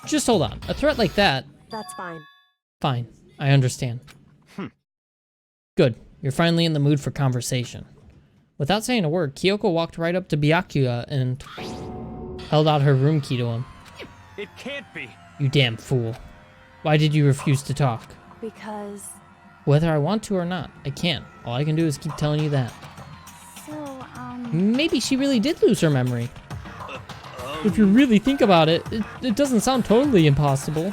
Just hold on. A threat like that... That's fine. Fine. I understand. Good. You're finally in the mood for conversation. Without saying a word, Kyoko walked right up to Byakuya and held out her room key to him. It can't be. You damn fool. Why did you refuse to talk? Because... Whether I want to or not, I can't. All I can do is keep telling you that. So, Maybe she really did lose her memory. If you really think about it, it doesn't sound totally impossible.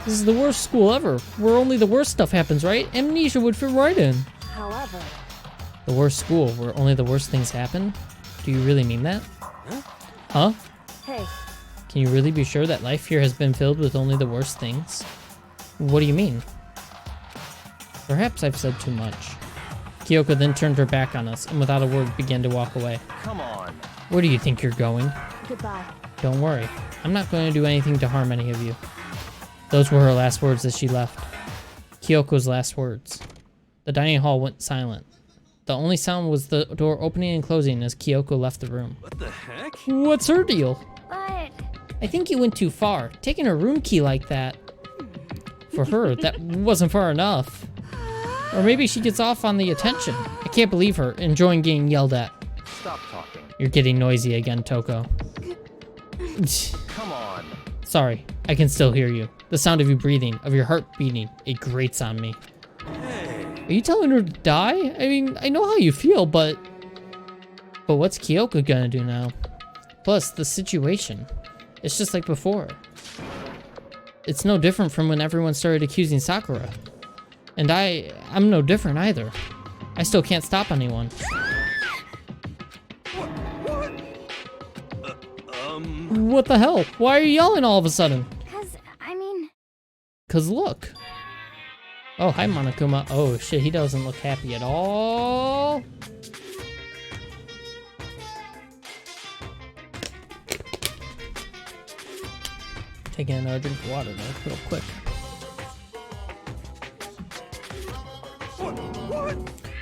This is the worst school ever, where only the worst stuff happens, right? Amnesia would fit right in. However... The worst school, where only the worst things happen? Do you really mean that? Huh? Hey, Can you really be sure that life here has been filled with only the worst things? What do you mean? Perhaps I've said too much. Kyoko then turned her back on us and without a word began to walk away. Come on. Where do you think you're going? goodbye. Don't worry. I'm not going to do anything to harm any of you. Those were her last words as she left. Kyoko's last words. The dining hall went silent. The only sound was the door opening and closing as Kyoko left the room. What the heck? What's her deal? but I think you went too far. Taking her room key like that. For her, that wasn't far enough. Or maybe she gets off on the attention. I can't believe her, enjoying getting yelled at. Stop talking. You're getting noisy again, Toko. Come on. Sorry, I can still hear you. The sound of you breathing, of your heart beating, it grates on me. Are you telling her to die? I mean, I know how you feel, but what's Kyoko gonna do now? Plus, the situation. It's just like before. It's no different from when everyone started accusing Sakura. And I'm no different either. I still can't stop anyone. What the hell? Why are you yelling all of a sudden? because I mean, 'Cause look. Oh, hi, Monokuma. Oh, shit, he doesn't look happy at all. Taking another drink of water, though, real quick.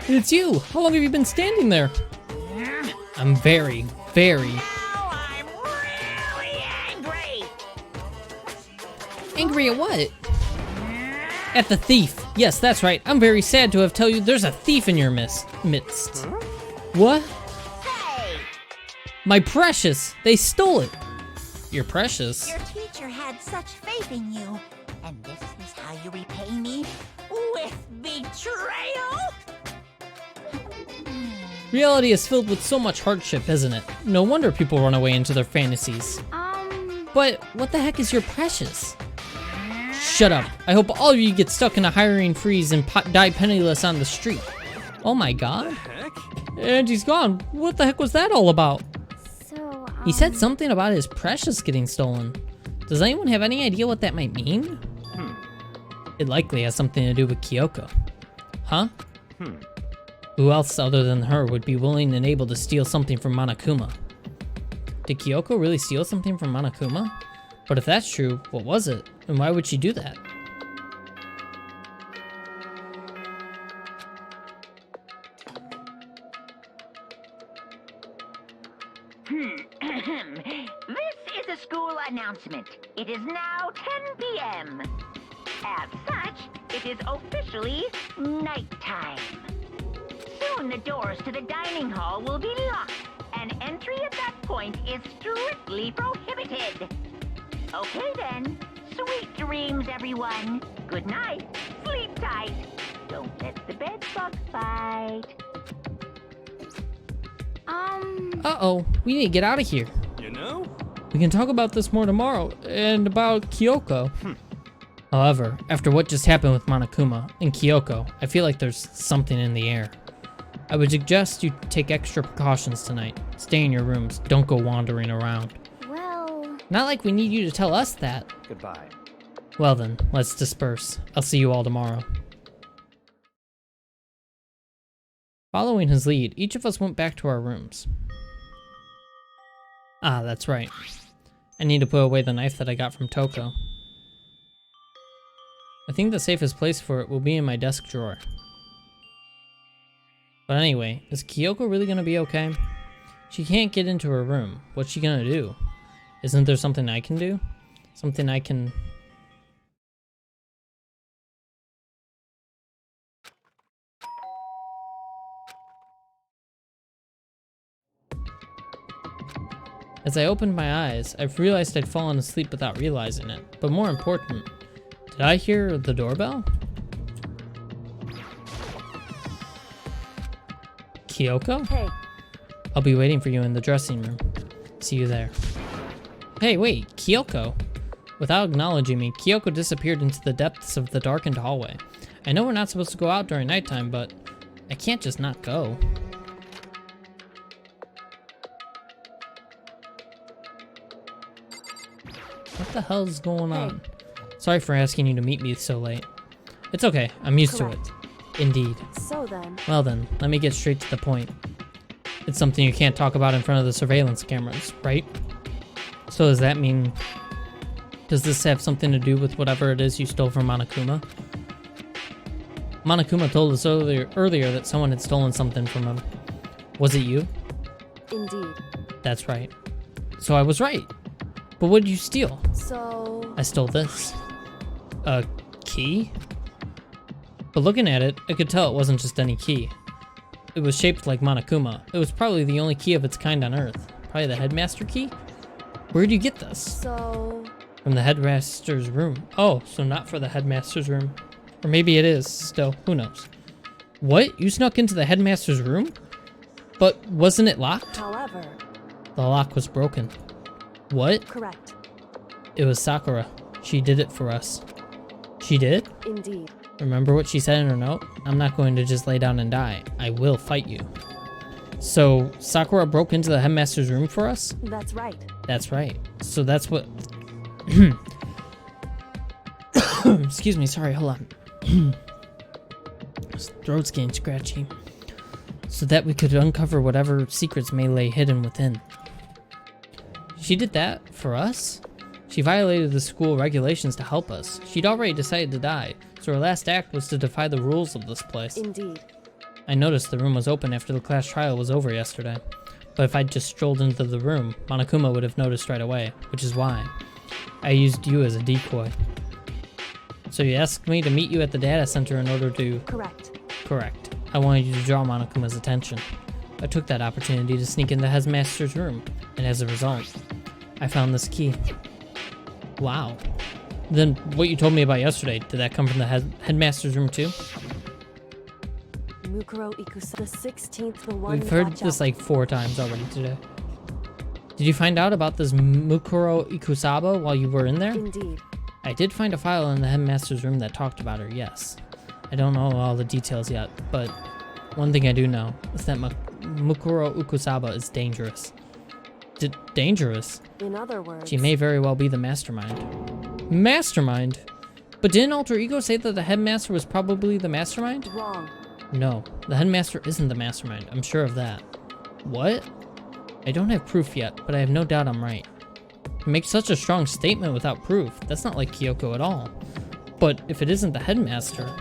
It's you! How long have you been standing there? I'm very, very Now I'm really angry. angry at what? At the thief. Yes, that's right. I'm very sad to have tell you there's a thief in your midst. What? Hey, My precious! They stole it! Your precious? Your teacher had such faith in you. And this is how you repay me? With betrayal? Reality is filled with so much hardship, isn't it? No wonder people run away into their fantasies. But what the heck is your precious? Shut up. I hope all of you get stuck in a hiring freeze and die penniless on the street. Oh my god. Heck? And he's gone. What the heck was that all about? so, He said something about his precious getting stolen. Does anyone have any idea what that might mean? It likely has something to do with Kyoko. Huh? Who else other than her would be willing and able to steal something from Monokuma? Did Kyoko really steal something from Monokuma? But if that's true, what was it? And why would she do that? this is a school announcement. It is now 10 p.m. As such, it is officially nighttime. Soon the doors to the dining hall will be locked, and entry at that point is strictly prohibited. Okay then, sweet dreams, everyone. Good night, sleep tight. Don't let the bed bugs bite. Uh-oh, we need to get out of here. You know? We can talk about this more tomorrow, and about Kyoko. However, after what just happened with Monokuma and Kyoko, I feel like there's something in the air. I would suggest you take extra precautions tonight. Stay in your rooms, don't go wandering around. well, Not like we need you to tell us that. Goodbye. Well then, let's disperse. I'll see you all tomorrow. Following his lead, each of us went back to our rooms. Ah, that's right. I need to put away the knife that I got from Toko. I think the safest place for it will be in my desk drawer. But anyway, is Kyoko really gonna be okay? She can't get into her room. What's she gonna do? Isn't there something I can do? Something I can... As I opened my eyes, I realized I'd fallen asleep without realizing it. But more important, did I hear the doorbell? Kyoko? Hey, I'll be waiting for you in the dressing room. See you there. Hey, wait, Kyoko? Without acknowledging me, Kyoko disappeared into the depths of the darkened hallway. I know we're not supposed to go out during nighttime, but I can't just not go. What the hell is going on? Sorry for asking you to meet me so late. It's okay, I'm used to it. Indeed. so then, Well then, let me get straight to the point. It's something you can't talk about in front of the surveillance cameras, right? So does that mean... Does this have something to do with whatever it is you stole from Monokuma? Monokuma told us earlier that someone had stolen something from him. Was it you? indeed. That's right. So I was right. But what did you steal? So, I stole this. A key? But looking at it, I could tell it wasn't just any key. It was shaped like Monokuma. It was probably the only key of its kind on Earth. Probably the headmaster key? Where'd you get this? so, From the headmaster's room. Oh, so not for the headmaster's room. Or maybe it is, still, who knows. What? You snuck into the headmaster's room? But wasn't it locked? however, The lock was broken. What? correct. It was Sakura. She did it for us. She did? Indeed. Remember what she said in her note? I'm not going to just lay down and die. I will fight you. So, Sakura broke into the headmaster's room for us? That's right. That's right. So that's what... Excuse me, sorry, hold on. Throat's getting scratchy. So that we could uncover whatever secrets may lay hidden within. She did that for us? She violated the school regulations to help us. She'd already decided to die, so her last act was to defy the rules of this place. Indeed. I noticed the room was open after the class trial was over yesterday. But if I'd just strolled into the room, Monokuma would have noticed right away, which is why I used you as a decoy. So you asked me to meet you at the data center in order to... Correct. Correct. I wanted you to draw Monokuma's attention. I took that opportunity to sneak into the headmaster's room, and as a result, I found this key. Wow. Then what you told me about yesterday, did that come from the headmaster's room too? Mukuro Ikusa, the 16th, the one. We've heard watch this out. like 4 times already today. Did you find out about this Mukuro Ikusaba while you were in there? Indeed. I did find a file in the headmaster's room that talked about her, yes. I don't know all the details yet, but one thing I do know is that Mukuro Ikusaba is dangerous. Dangerous? In other words, She may very well be the mastermind. Mastermind? But didn't Alter Ego say that the headmaster was probably the mastermind? wrong. No, the headmaster isn't the mastermind. I'm sure of that. What? I don't have proof yet, but I have no doubt I'm right. To make such a strong statement without proof, that's not like Kyoko at all. But if it isn't the headmaster,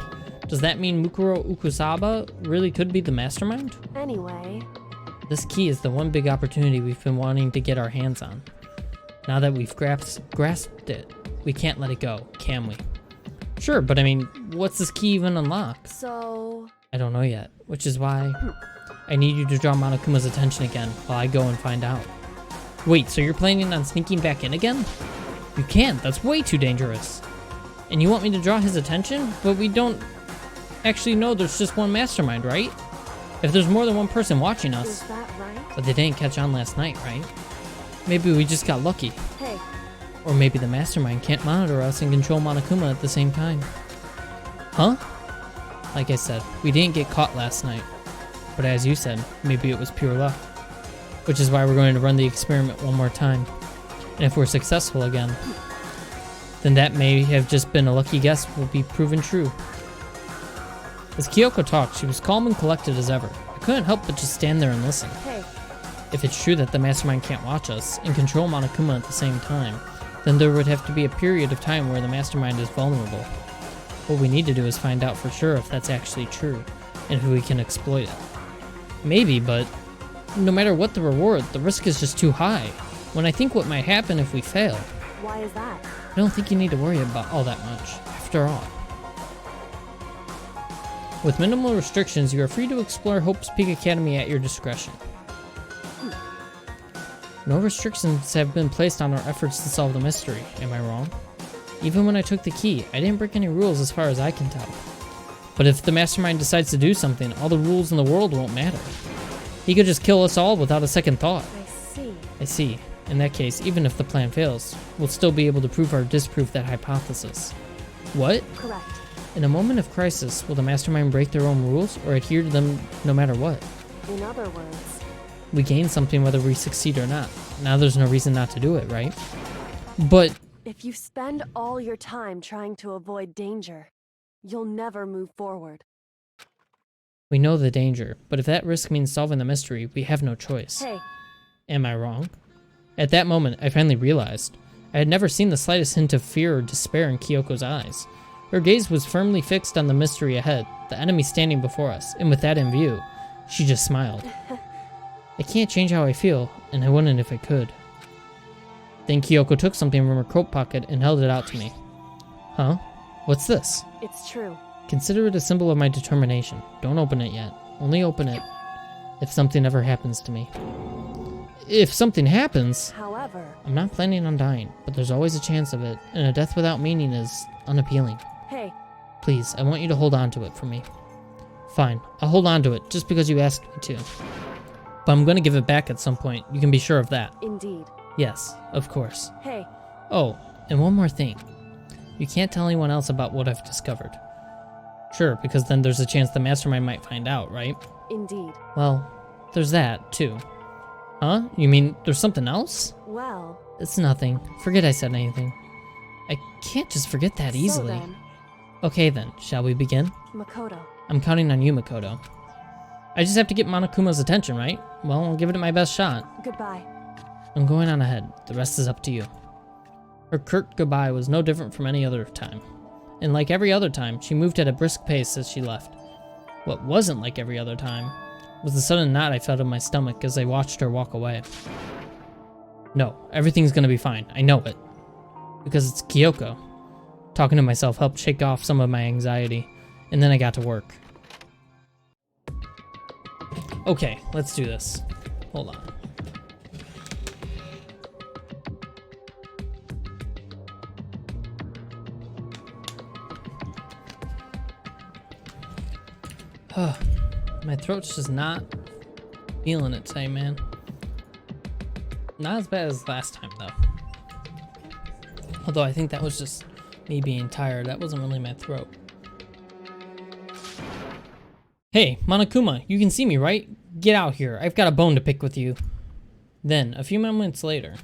does that mean Mukuro Ikusaba really could be the mastermind? Anyway, This key is the one big opportunity we've been wanting to get our hands on. Now that we've grasped it, we can't let it go, can we? Sure, but I mean, what's this key even unlock? so, I don't know yet, which is why I need you to draw Monokuma's attention again while I go and find out. Wait, so you're planning on sneaking back in again? You can't, that's way too dangerous. And you want me to draw his attention? But we don't actually know there's just one mastermind, right? If there's more than one person watching is us, that right? but they didn't catch on last night, right? Maybe we just got lucky. Hey, Or maybe the mastermind can't monitor us and control Monokuma at the same time. Huh? Like I said, we didn't get caught last night. But as you said, maybe it was pure luck. Which is why we're going to run the experiment one more time. And if we're successful again, then that may have just been a lucky guess will be proven true. As Kyoko talked, she was calm and collected as ever. I couldn't help but just stand there and listen. Hey, If it's true that the mastermind can't watch us and control Monokuma at the same time, then there would have to be a period of time where the mastermind is vulnerable. What we need to do is find out for sure if that's actually true, and if we can exploit it. Maybe, but no matter what the reward, the risk is just too high. When I think what might happen if we fail, why is that? I don't think you need to worry about all that much, after all. With minimal restrictions, you are free to explore Hope's Peak Academy at your discretion. No restrictions have been placed on our efforts to solve the mystery, am I wrong? Even when I took the key, I didn't break any rules as far as I can tell. But if the mastermind decides to do something, all the rules in the world won't matter. He could just kill us all without a second thought. I see. In that case, even if the plan fails, we'll still be able to prove or disprove that hypothesis. What? Correct. In a moment of crisis, will the mastermind break their own rules or adhere to them no matter what? In other words, We gain something whether we succeed or not. Now there's no reason not to do it, right? But if you spend all your time trying to avoid danger, you'll never move forward. we know the danger, but if that risk means solving the mystery, we have no choice. Hey, Am I wrong? At that moment, I finally realized. I had never seen the slightest hint of fear or despair in Kyoko's eyes. Her gaze was firmly fixed on the mystery ahead, the enemy standing before us, and with that in view, she just smiled. I can't change how I feel, and I wouldn't if I could. Then Kyoko took something from her coat pocket and held it out to me. Huh? What's this? it's true. Consider it a symbol of my determination. Don't open it yet. Only open it if something ever happens to me. If something happens, However, I'm not planning on dying, but there's always a chance of it, and a death without meaning is unappealing. hey, Please, I want you to hold on to it for me. Fine, I'll hold on to it just because you asked me to. But I'm gonna give it back at some point, you can be sure of that. indeed. Yes, of course. Hey, Oh, and one more thing. You can't tell anyone else about what I've discovered. Sure, because then there's a chance the mastermind might find out, right? indeed. Well, there's that, too. Huh? You mean there's something else? Well, It's nothing. Forget I said anything. I can't just forget that easily. So then, Okay then, shall we begin? Makoto. I'm counting on you, Makoto. I just have to get Monokuma's attention, right? Well, I'll give it my best shot. Goodbye. I'm going on ahead. The rest is up to you. Her curt goodbye was no different from any other time. And like every other time, she moved at a brisk pace as she left. What wasn't like every other time was the sudden knot I felt in my stomach as I watched her walk away. No, everything's gonna be fine. I know it. Because it's Kyoko. Talking to myself helped shake off some of my anxiety, and then I got to work. Okay, let's do this. Hold on. My throat's just not feeling it today, man. Not as bad as last time, though. Although I think that was just me being tired. That wasn't really my throat. Hey, Monokuma, you can see me, right? Get out here. I've got a bone to pick with you. Then, a few moments later.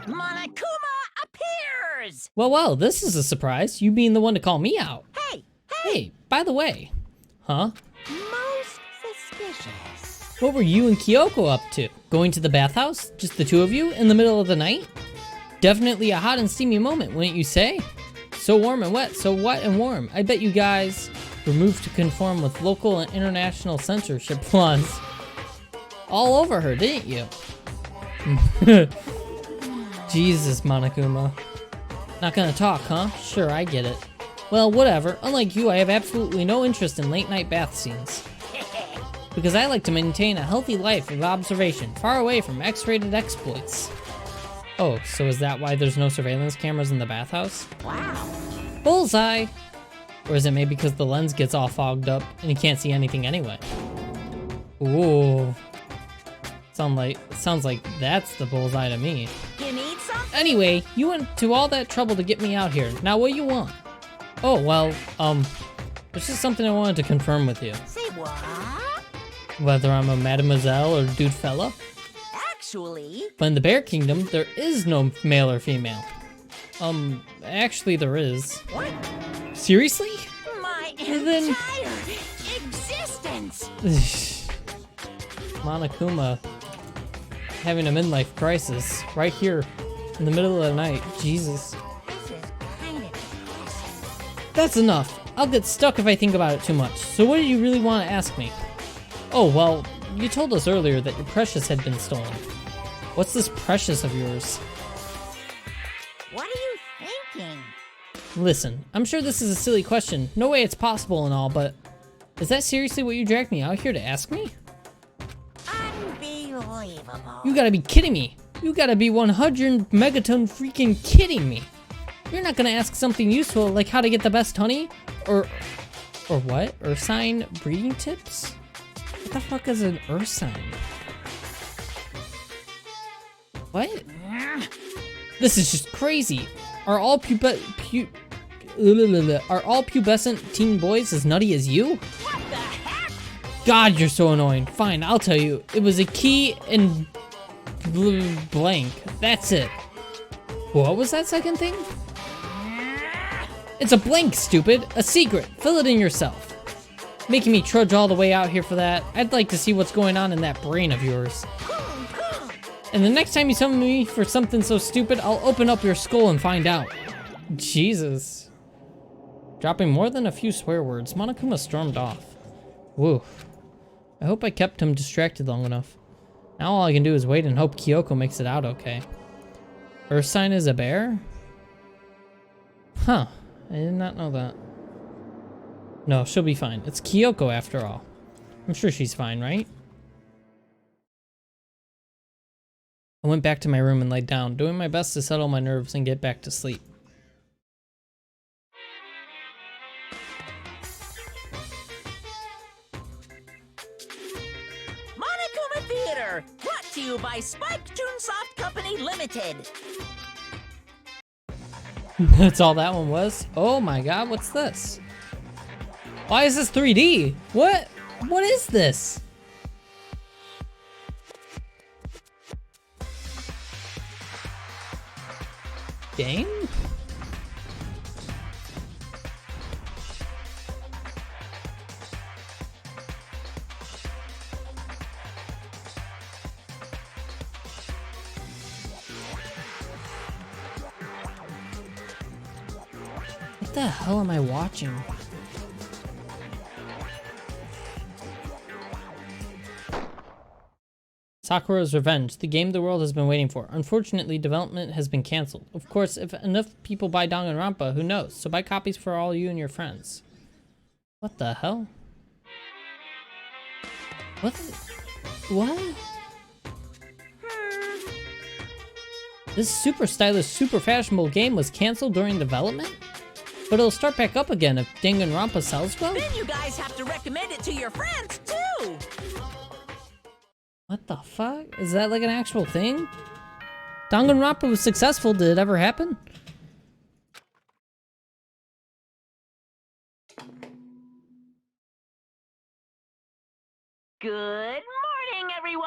Monokuma appears! Well, this is a surprise. You being the one to call me out. Hey, Hey, by the way. Huh? most suspicious. What were you and Kyoko up to? Going to the bathhouse? Just the two of you in the middle of the night? Definitely a hot and steamy moment, wouldn't you say? So warm and wet, so wet and warm. I bet you guys were moved to conform with local and international censorship laws all over her, didn't you? Jesus, Monokuma. Not gonna talk, huh? Sure, I get it. Well, whatever. Unlike you, I have absolutely no interest in late-night bath scenes. Because I like to maintain a healthy life of observation, far away from X-rated exploits. Oh, so is that why there's no surveillance cameras in the bathhouse? Wow. Bullseye! Or is it maybe because the lens gets all fogged up and you can't see anything anyway? Ooh. Sounds like that's the bullseye to me. You need some? Anyway, you went to all that trouble to get me out here. Now what do you want? Oh, well, there's just something I wanted to confirm with you. Say what? Whether I'm a mademoiselle or dude fella? actually. But in the Bear Kingdom, there is no male or female. Actually there is. What? Seriously? My Then- entire existence! Monokuma having a midlife crisis right here in the middle of the night. Jesus. This is kind of depressing. That's enough. I'll get stuck if I think about it too much. So what do you really want to ask me? Oh, well, you told us earlier that your precious had been stolen. What's this precious of yours? What are you thinking? Listen, I'm sure this is a silly question. No way it's possible and all, but is that seriously what you dragged me out here to ask me? Unbelievable. You gotta be kidding me. You gotta be 100 megaton freaking kidding me. You're not gonna ask something useful like how to get the best honey? Or what? Ursine breeding tips? What the fuck is an ursine? What? This is just crazy. Are all pubescent teen boys as nutty as you? What the heck? God, you're so annoying. Fine, I'll tell you. It was a key and blank. That's it. What was that second thing? It's a blank, stupid. A secret. Fill it in yourself. Making me trudge all the way out here for that. I'd like to see what's going on in that brain of yours. And the next time you summon me for something so stupid, I'll open up your skull and find out. Jesus. Dropping more than a few swear words, Monokuma stormed off. Woo. I hope I kept him distracted long enough. Now all I can do is wait and hope Kyoko makes it out okay. Ursine is a bear? Huh. I did not know that. No, she'll be fine. It's Kyoko after all. I'm sure she's fine, right? I went back to my room and laid down, doing my best to settle my nerves and get back to sleep. Monokuma Theater, brought to you by Spike Toonsoft Company Limited. That's all that one was? Oh my god, what's this? Why is this 3D? What? What is this? Game? What the hell am I watching? Sakura's Revenge, the game the world has been waiting for. Unfortunately, development has been cancelled. Of course, if enough people buy Danganronpa, who knows? So buy copies for all you and your friends. What the hell? What? What? This super stylish, super fashionable game was cancelled during development? But it'll start back up again if Danganronpa sells well? Then you guys have to recommend it to your friends, too. What the fuck? Is that like an actual thing? Danganronpa was successful. Did it ever happen? Good morning, everyone!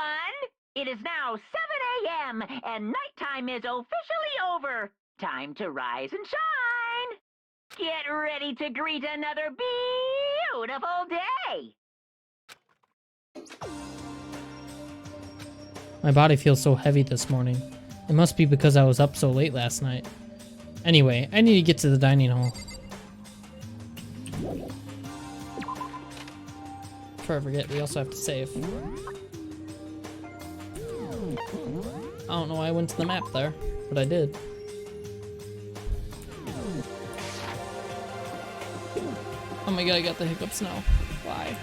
It is now 7 a.m., and nighttime is officially over. Time to rise and shine! Get ready to greet another beautiful day! My body feels so heavy this morning. It must be because I was up so late last night. Anyway, I need to get to the dining hall. Before I forget, we also have to save. I don't know why I went to the map there, but I did. Oh my god, I got the hiccups now. Why?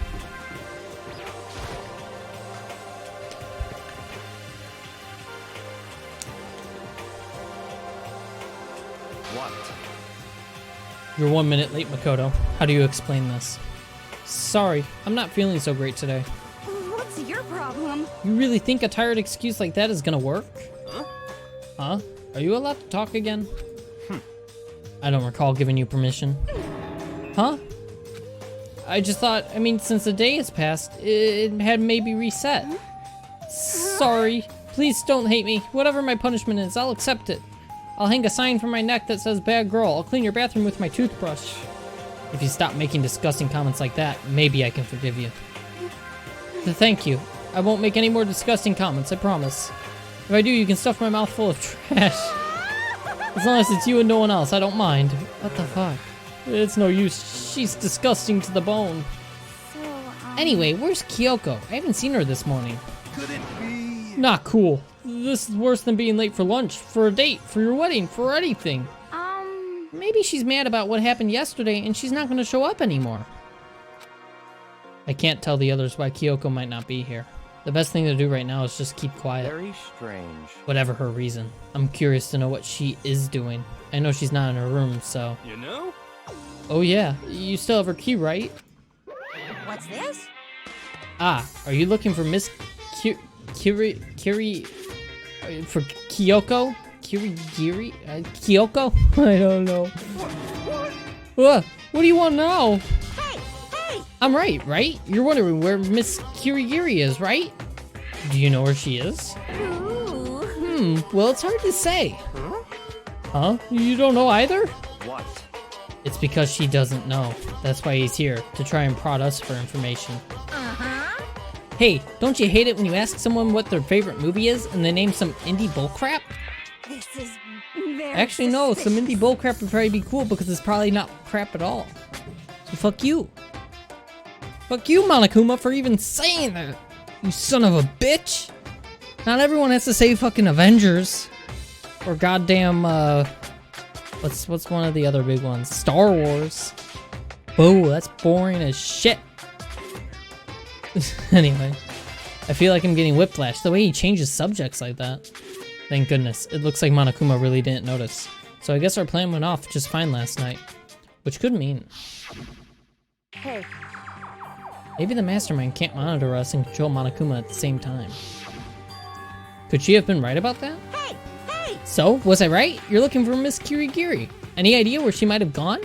What? You're 1 minute late, Makoto. How do you explain this? Sorry, I'm not feeling so great today. What's your problem? You really think a tired excuse like that is gonna work? Huh? Are you allowed to talk again? I don't recall giving you permission. Huh? I just thought, I mean, since the day has passed, it had maybe reset. Sorry. Please don't hate me. Whatever my punishment is, I'll accept it. I'll hang a sign from my neck that says bad girl. I'll clean your bathroom with my toothbrush. If you stop making disgusting comments like that, maybe I can forgive you. Thank you. I won't make any more disgusting comments, I promise. If I do, you can stuff my mouth full of trash. As long as it's you and no one else, I don't mind. What the fuck? It's no use. She's disgusting to the bone. Anyway, where's Kyoko? I haven't seen her this morning. Could it be? Not cool. This is worse than being late for lunch, for a date, for your wedding, for anything. Maybe she's mad about what happened yesterday and she's not going to show up anymore. I can't tell the others why Kyoko might not be here. The best thing to do right now is just keep quiet. Very strange. Whatever her reason. I'm curious to know what she is doing. I know she's not in her room, so... You know? Oh yeah, you still have her key, right? What's this? Ah, are you looking for Miss for Kyoko? Kirigiri? Kyoko? I don't know. What do you want now? Hey! I'm right? You're wondering where Miss Kirigiri is, right? Do you know where she is? Ooh. Well, it's hard to say. Huh? You don't know either? What? It's because she doesn't know. That's why he's here, to try and prod us for information. Uh-huh. Hey, don't you hate it when you ask someone what their favorite movie is and they name some indie bullcrap? This is very Actually, no, some indie bullcrap would probably be cool because it's probably not crap at all. So fuck you. Fuck you, Monokuma, for even saying that. You son of a bitch. Not everyone has to say fucking Avengers. Or goddamn, what's one of the other big ones? Star Wars. Whoa, that's boring as shit. Anyway, I feel like I'm getting whiplash the way he changes subjects like that. Thank goodness. It looks like Monokuma really didn't notice. So I guess our plan went off just fine last night. Which could mean... Hey, maybe the mastermind can't monitor us and control Monokuma at the same time. Could she have been right about that? Hey! So, was I right? You're looking for Miss Kirigiri. Any idea where she might have gone?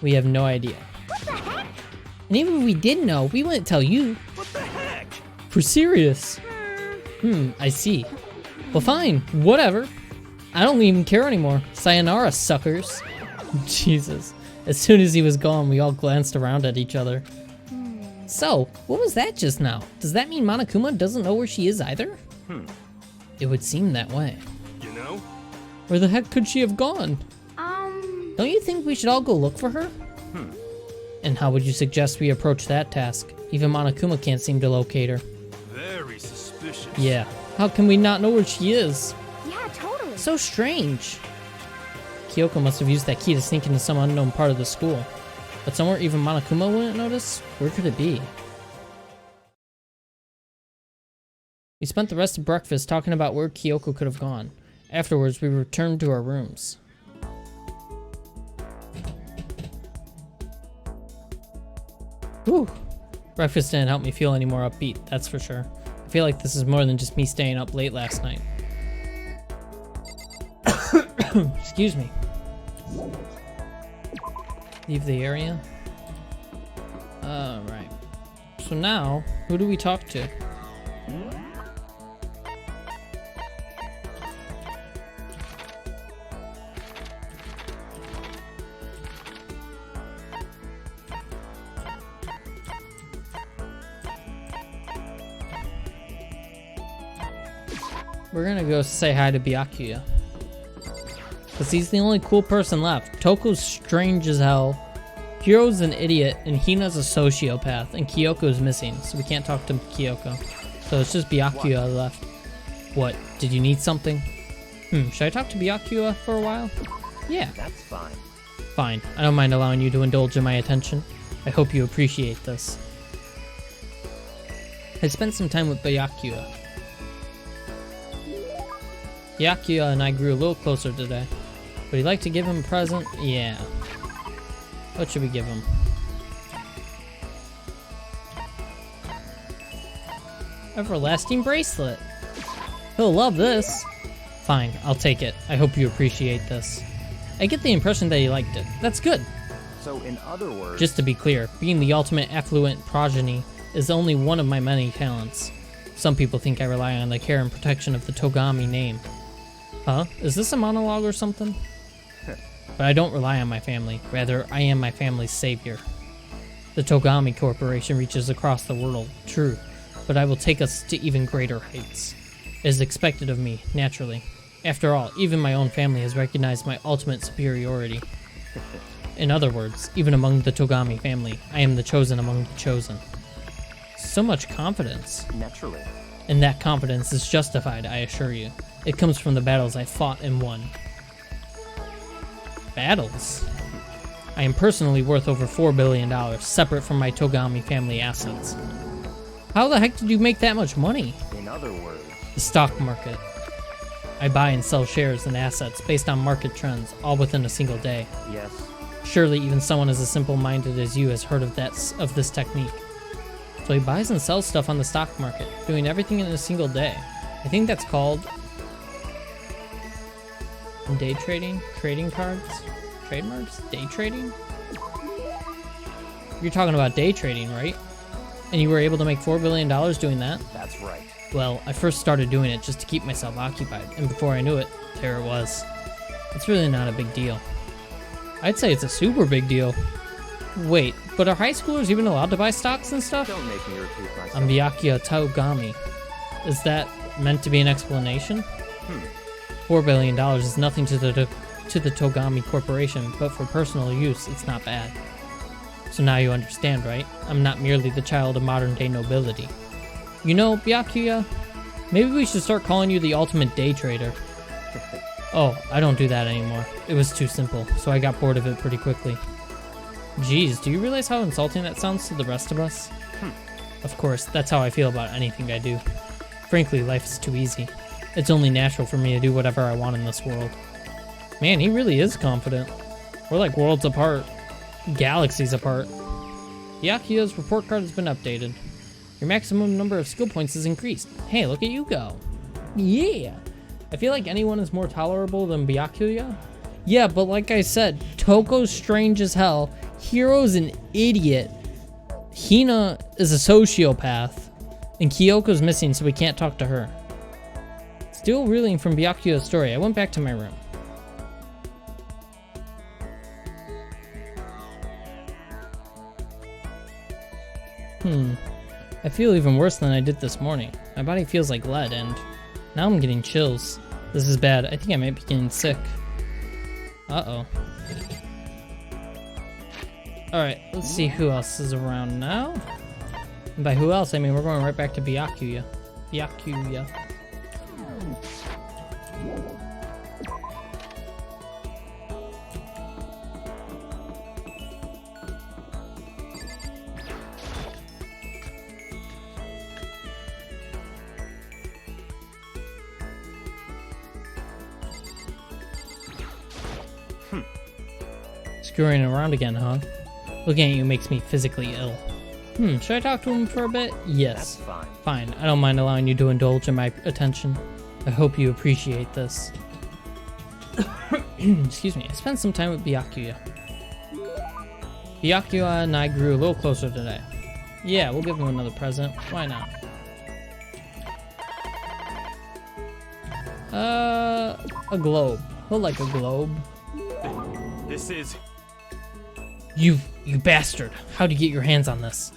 We have no idea. What the heck? And even if we did know, we wouldn't tell you. What the heck? For serious. I see. Well, fine. Whatever. I don't even care anymore. Sayonara, suckers. Jesus. As soon as he was gone, we all glanced around at each other. So, what was that just now? Does that mean Monokuma doesn't know where she is either? It would seem that way. You know? Where the heck could she have gone? Don't you think we should all go look for her? And how would you suggest we approach that task? Even Monokuma can't seem to locate her. Very suspicious. Yeah. How can we not know where she is? Yeah, totally. So strange. Kyoko must have used that key to sneak into some unknown part of the school. But somewhere even Monokuma wouldn't notice? Where could it be? We spent the rest of breakfast talking about where Kyoko could have gone. Afterwards, we returned to our rooms. Whew. Breakfast didn't help me feel any more upbeat, that's for sure. I feel like this is more than just me staying up late last night. Excuse me. Leave the area. Alright. So now, who do we talk to? We're gonna go say hi to Byakuya. Because he's the only cool person left. Toko's strange as hell. Hiro's an idiot, and Hina's a sociopath, and Kyoko's missing, so we can't talk to Kyoko. So it's just Byakuya left. What? Did you need something? Should I talk to Byakuya for a while? Yeah. That's fine. Fine. I don't mind allowing you to indulge in my attention. I hope you appreciate this. I spent some time with Byakuya. Byakuya and I grew a little closer today. Would you like to give him a present? Yeah. What should we give him? Everlasting bracelet. He'll love this. Fine, I'll take it. I hope you appreciate this. I get the impression that he liked it. That's good. So in other words... Just to be clear, being the ultimate affluent progeny is only one of my many talents. Some people think I rely on the care and protection of the Togami name. Huh? Is this a monologue or something? But I don't rely on my family. Rather, I am my family's savior. The Togami Corporation reaches across the world, true, but I will take us to even greater heights. It is expected of me, naturally. After all, even my own family has recognized my ultimate superiority. In other words, even among the Togami family, I am the chosen among the chosen. So much confidence. Naturally. And that confidence is justified, I assure you. It comes from the battles I fought and won. Battles? I am personally worth over $4 billion, separate from my Togami family assets. How the heck did you make that much money? In other words, The stock market. I buy and sell shares and assets based on market trends, all within a single day. yes. Surely even someone as simple-minded as you has heard of this technique. So he buys and sells stuff on the stock market, doing everything in a single day. I think that's called day trading? Trading cards? Trademarks? Day trading? You're talking about day trading, right? And you were able to make $4 billion doing that? That's right. Well, I first started doing it just to keep myself occupied, and before I knew it, there it was. It's really not a big deal. I'd say it's a super big deal. Wait, but are high schoolers even allowed to buy stocks and stuff? Don't make me repeat myself. I'm Byakuya Togami. Is that meant to be an explanation? $4 billion is nothing to the Togami Corporation, but for personal use, it's not bad. So now you understand, right? I'm not merely the child of modern-day nobility. You know, Byakuya, maybe we should start calling you the ultimate day trader. Oh, I don't do that anymore. It was too simple, so I got bored of it pretty quickly. Geez, do you realize how insulting that sounds to the rest of us? Of course, that's how I feel about anything I do. Frankly, life is too easy. It's only natural for me to do whatever I want in this world. Man, he really is confident. We're like worlds apart. Galaxies apart. Byakuya's report card has been updated. Your maximum number of skill points is increased. Hey, look at you go. Yeah! I feel like anyone is more tolerable than Byakuya. Yeah, but like I said, Toko's strange as hell. Hiro's an idiot. Hina is a sociopath. And Kyoko's missing, so we can't talk to her. Still reeling from Byakuya's story, I went back to my room. I feel even worse than I did this morning. My body feels like lead, and now I'm getting chills. This is bad. I think I might be getting sick. Uh-oh. Alright, let's see who else is around now. And by who else, I mean we're going right back to Byakuya. Byakuya. Screwing around again, huh? Looking at you makes me physically ill. Should I talk to him for a bit? Yes. That's fine. Fine, I don't mind allowing you to indulge in my attention. I hope you appreciate this. Excuse me, I spent some time with Byakuya. Byakuya and I grew a little closer today. Yeah, we'll give him another present. Why not? A globe. He'll like a globe. This is... You bastard. How'd you get your hands on this?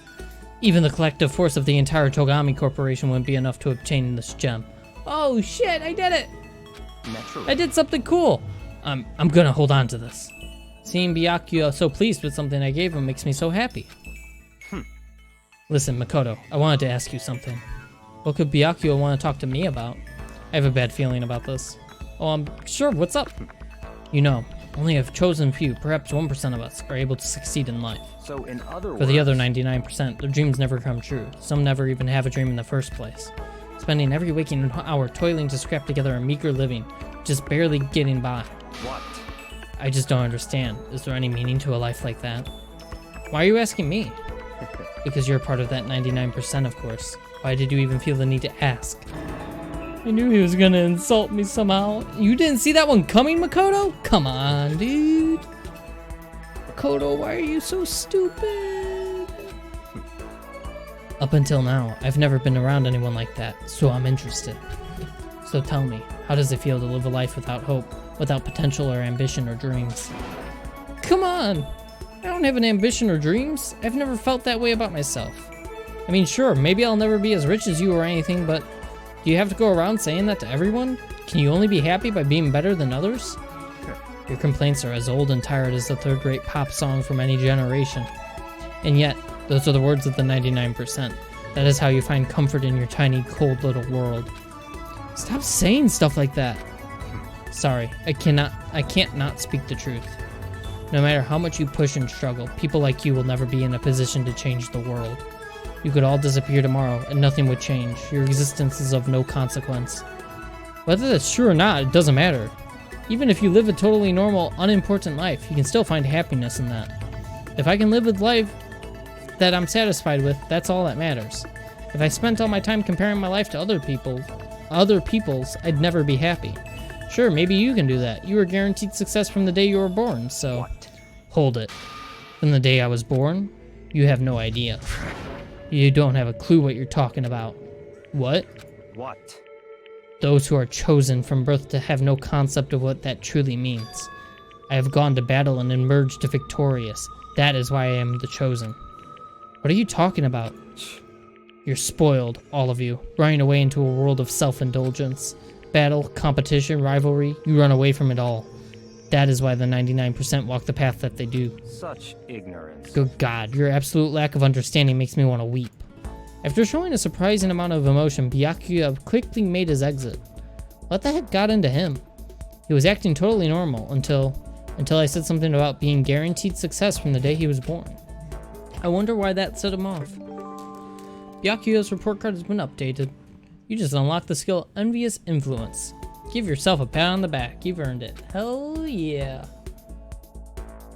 Even the collective force of the entire Togami Corporation wouldn't be enough to obtain this gem. Oh shit, I did it! Naturally. I did something cool! I'm gonna hold on to this. Seeing Byakuya so pleased with something I gave him makes me so happy. Listen, Makoto, I wanted to ask you something. What could Byakuya want to talk to me about? I have a bad feeling about this. Oh, sure, what's up? You know, only a chosen few, perhaps 1% of us, are able to succeed in life. So in other words... For the other 99%, their dreams never come true. Some never even have a dream in the first place. Spending every waking hour toiling to scrap together a meager living, just barely getting by. What? I just don't understand. Is there any meaning to a life like that? Why are you asking me? Because you're part of that 99%, of course. Why did you even feel the need to ask? I knew he was gonna insult me somehow. You didn't see that one coming, Makoto? Come on, dude. Makoto, why are you so stupid? Up until now, I've never been around anyone like that, so I'm interested. So tell me, how does it feel to live a life without hope, without potential or ambition or dreams? Come on! I don't have an ambition or dreams. I've never felt that way about myself. I mean, sure, maybe I'll never be as rich as you or anything, but do you have to go around saying that to everyone? Can you only be happy by being better than others? Your complaints are as old and tired as the third-rate pop song from any generation. And yet, those are the words of the 99%. That is how you find comfort in your tiny, cold little world. Stop saying stuff like that. Sorry, I can't not speak the truth. No matter how much you push and struggle, people like you will never be in a position to change the world. You could all disappear tomorrow and nothing would change. Your existence is of no consequence. Whether that's true or not, it doesn't matter. Even if you live a totally normal, unimportant life, you can still find happiness in that. If I can live a life that I'm satisfied with, that's all that matters. If I spent all my time comparing my life to other people's, I'd never be happy. Sure, maybe you can do that. You were guaranteed success from the day you were born, so... What? Hold it. From the day I was born? You have no idea. You don't have a clue what you're talking about. What? What? Those who are chosen from birth to have no concept of what that truly means. I have gone to battle and emerged victorious. That is why I am the chosen. What are you talking about? You're spoiled, all of you, running away into a world of self-indulgence. Battle, competition, rivalry, you run away from it all. That is why the 99% walk the path that they do. Such ignorance. Good God, your absolute lack of understanding makes me want to weep. After showing a surprising amount of emotion, Byakuya quickly made his exit. What the heck got into him? He was acting totally normal until I said something about being guaranteed success from the day he was born. I wonder why that set him off. Byakuya's report card has been updated. You just unlocked the skill Envious Influence. Give yourself a pat on the back. You've earned it. Hell yeah.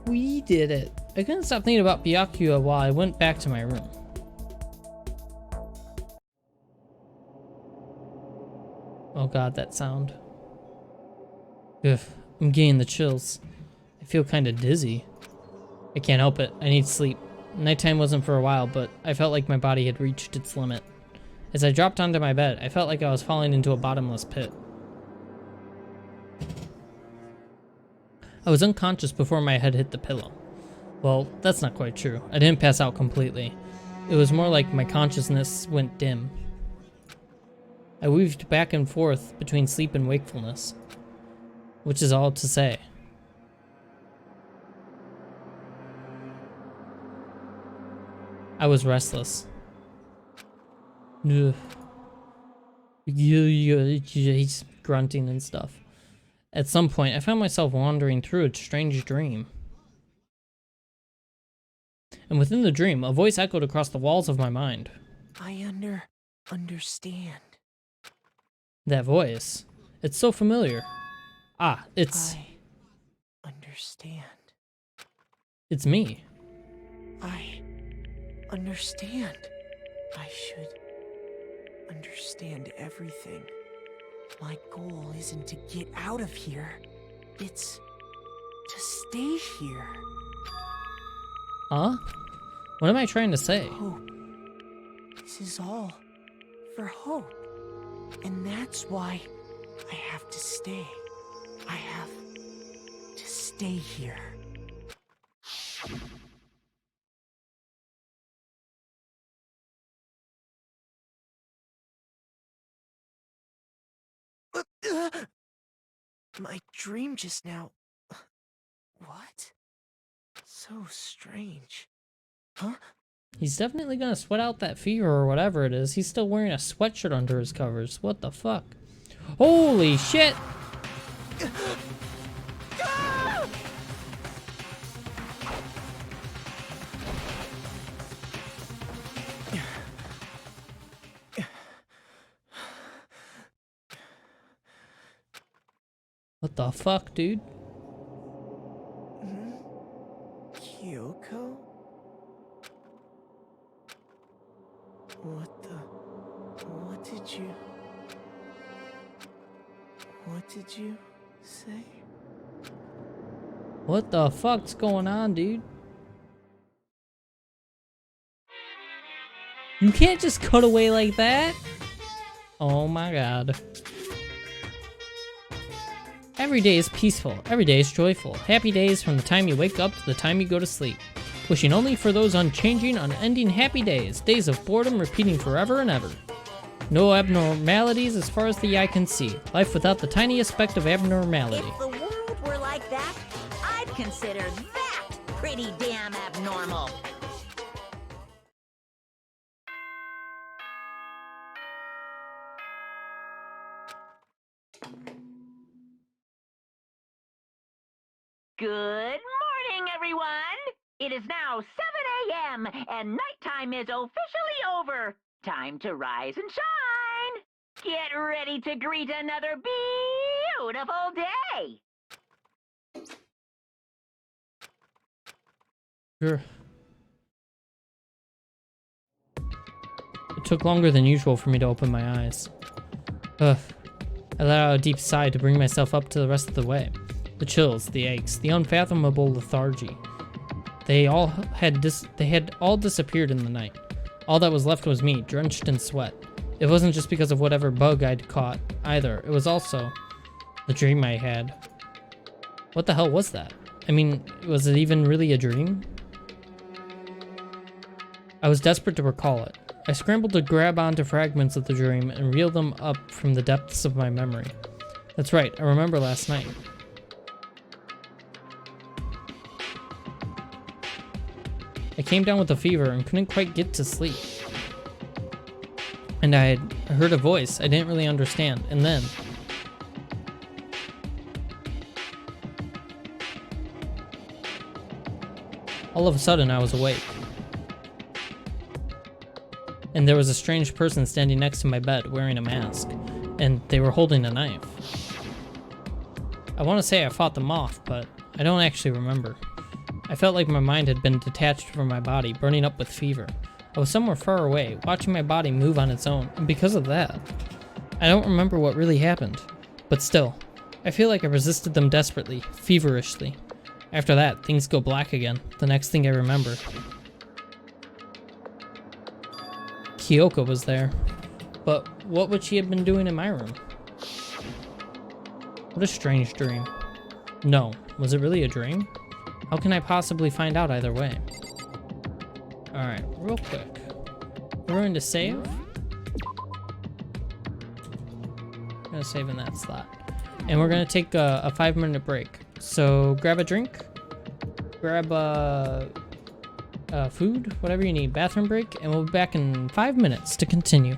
We did it. I couldn't stop thinking about Byakuya while I went back to my room. Oh god, that sound. Ugh, I'm getting the chills. I feel kinda dizzy. I can't help it. I need sleep. Nighttime wasn't for a while, but I felt like my body had reached its limit. As I dropped onto my bed, I felt like I was falling into a bottomless pit. I was unconscious before my head hit the pillow. Well, that's not quite true. I didn't pass out completely. It was more like my consciousness went dim. I weaved back and forth between sleep and wakefulness, which is all to say. I was restless. Ugh. He's grunting and stuff. At some point, I found myself wandering through a strange dream. And within the dream, a voice echoed across the walls of my mind. I understand. That voice. It's so familiar. Ah, it's... I understand. It's me. I understand. I should understand everything. My goal isn't to get out of here. It's to stay here. Huh? What am I trying to say? Hope. This is all for hope. And that's why I have to stay. I have to stay here. My dream just now. What? So strange. Huh? He's definitely gonna sweat out that fever or whatever it is. He's still wearing a sweatshirt under his covers. What the fuck? Holy shit! What the fuck, dude? Kyoko? What did you say? What the fuck's going on, dude? You can't just cut away like that. Oh my god. Every day is peaceful. Every day is joyful. Happy days from the time you wake up to the time you go to sleep. Wishing only for those unchanging, unending happy days. Days of boredom repeating forever and ever. No abnormalities as far as the eye can see. Life without the tiniest speck of abnormality. If the world were like that, I'd consider that pretty damn abnormal. Good morning, everyone! It is now 7 a.m. and nighttime is officially over. Time to rise and shine! Get ready to greet another beautiful day! Sure. It took longer than usual for me to open my eyes. Ugh. I let out a deep sigh to bring myself up to the rest of the way. The chills, the aches, the unfathomable lethargy. They had all disappeared in the night. All that was left was me, drenched in sweat. It wasn't just because of whatever bug I'd caught, either. It was also the dream I had. What the hell was that? I mean, was it even really a dream? I was desperate to recall it. I scrambled to grab onto fragments of the dream and reel them up from the depths of my memory. That's right, I remember last night. I came down with a fever and couldn't quite get to sleep. And I had heard a voice I didn't really understand, and then... all of a sudden, I was awake. And there was a strange person standing next to my bed wearing a mask, and they were holding a knife. I want to say I fought them off, but I don't actually remember. I felt like my mind had been detached from my body, burning up with fever. I was somewhere far away, watching my body move on its own, and because of that, I don't remember what really happened. But still, I feel like I resisted them desperately, feverishly. After that, things go black again, the next thing I remember. Kyoko was there, but what would she have been doing in my room? What a strange dream. No, was it really a dream? How can I possibly find out either way? Alright, real quick. We're going to save. I'm going to save in that slot. And we're going to take a 5-minute break. So grab a drink, grab food, whatever you need, bathroom break, and we'll be back in 5 minutes to continue.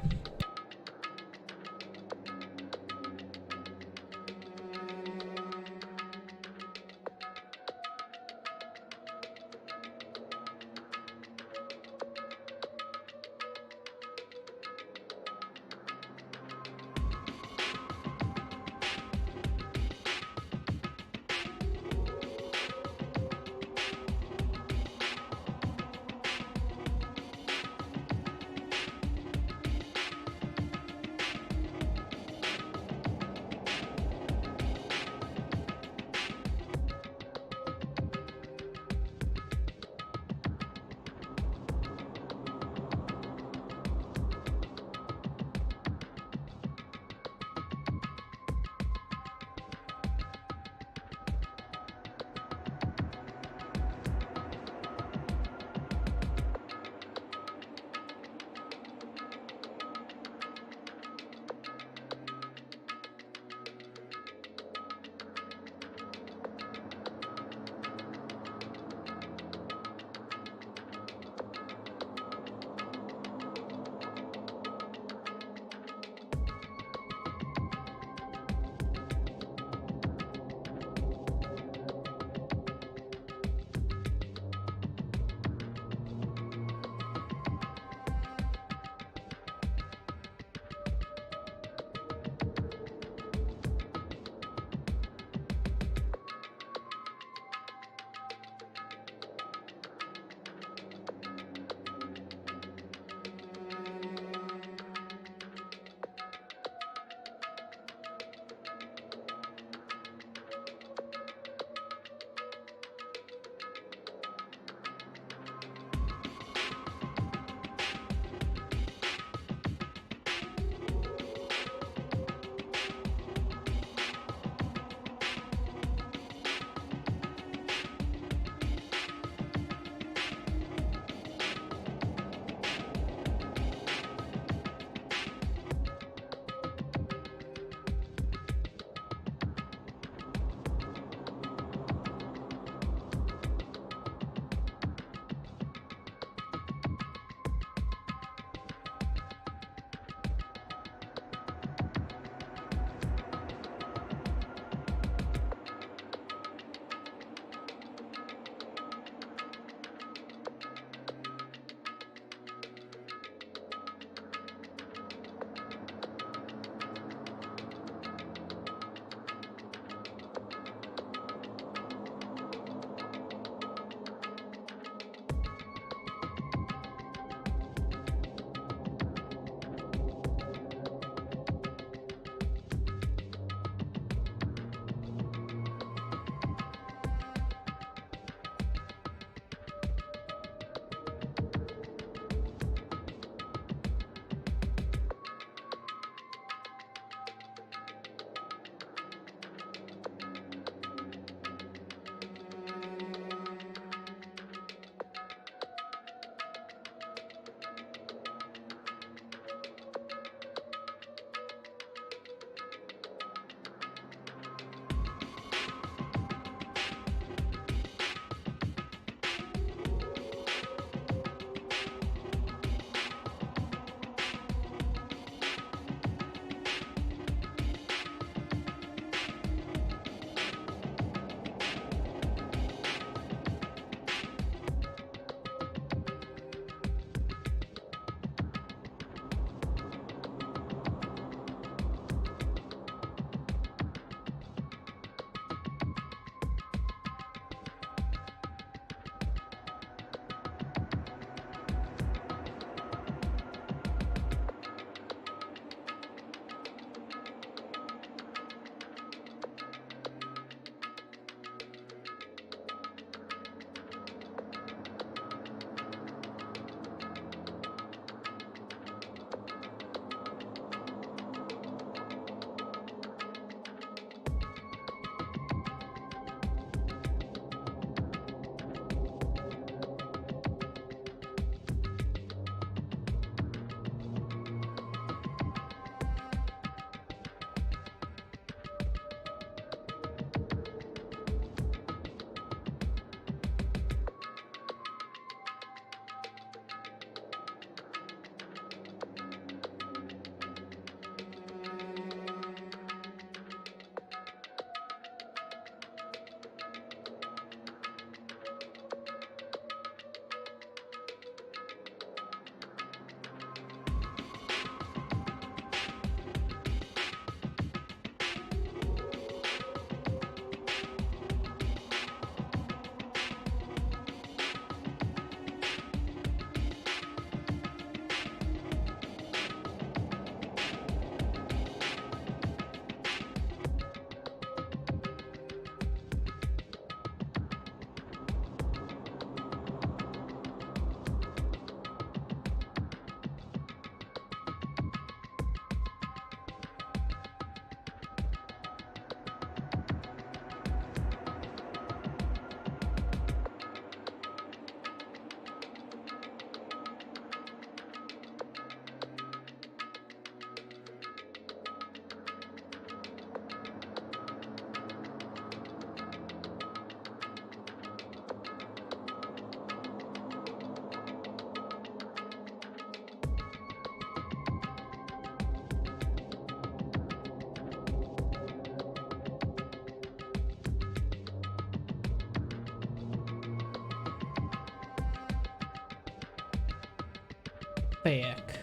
back.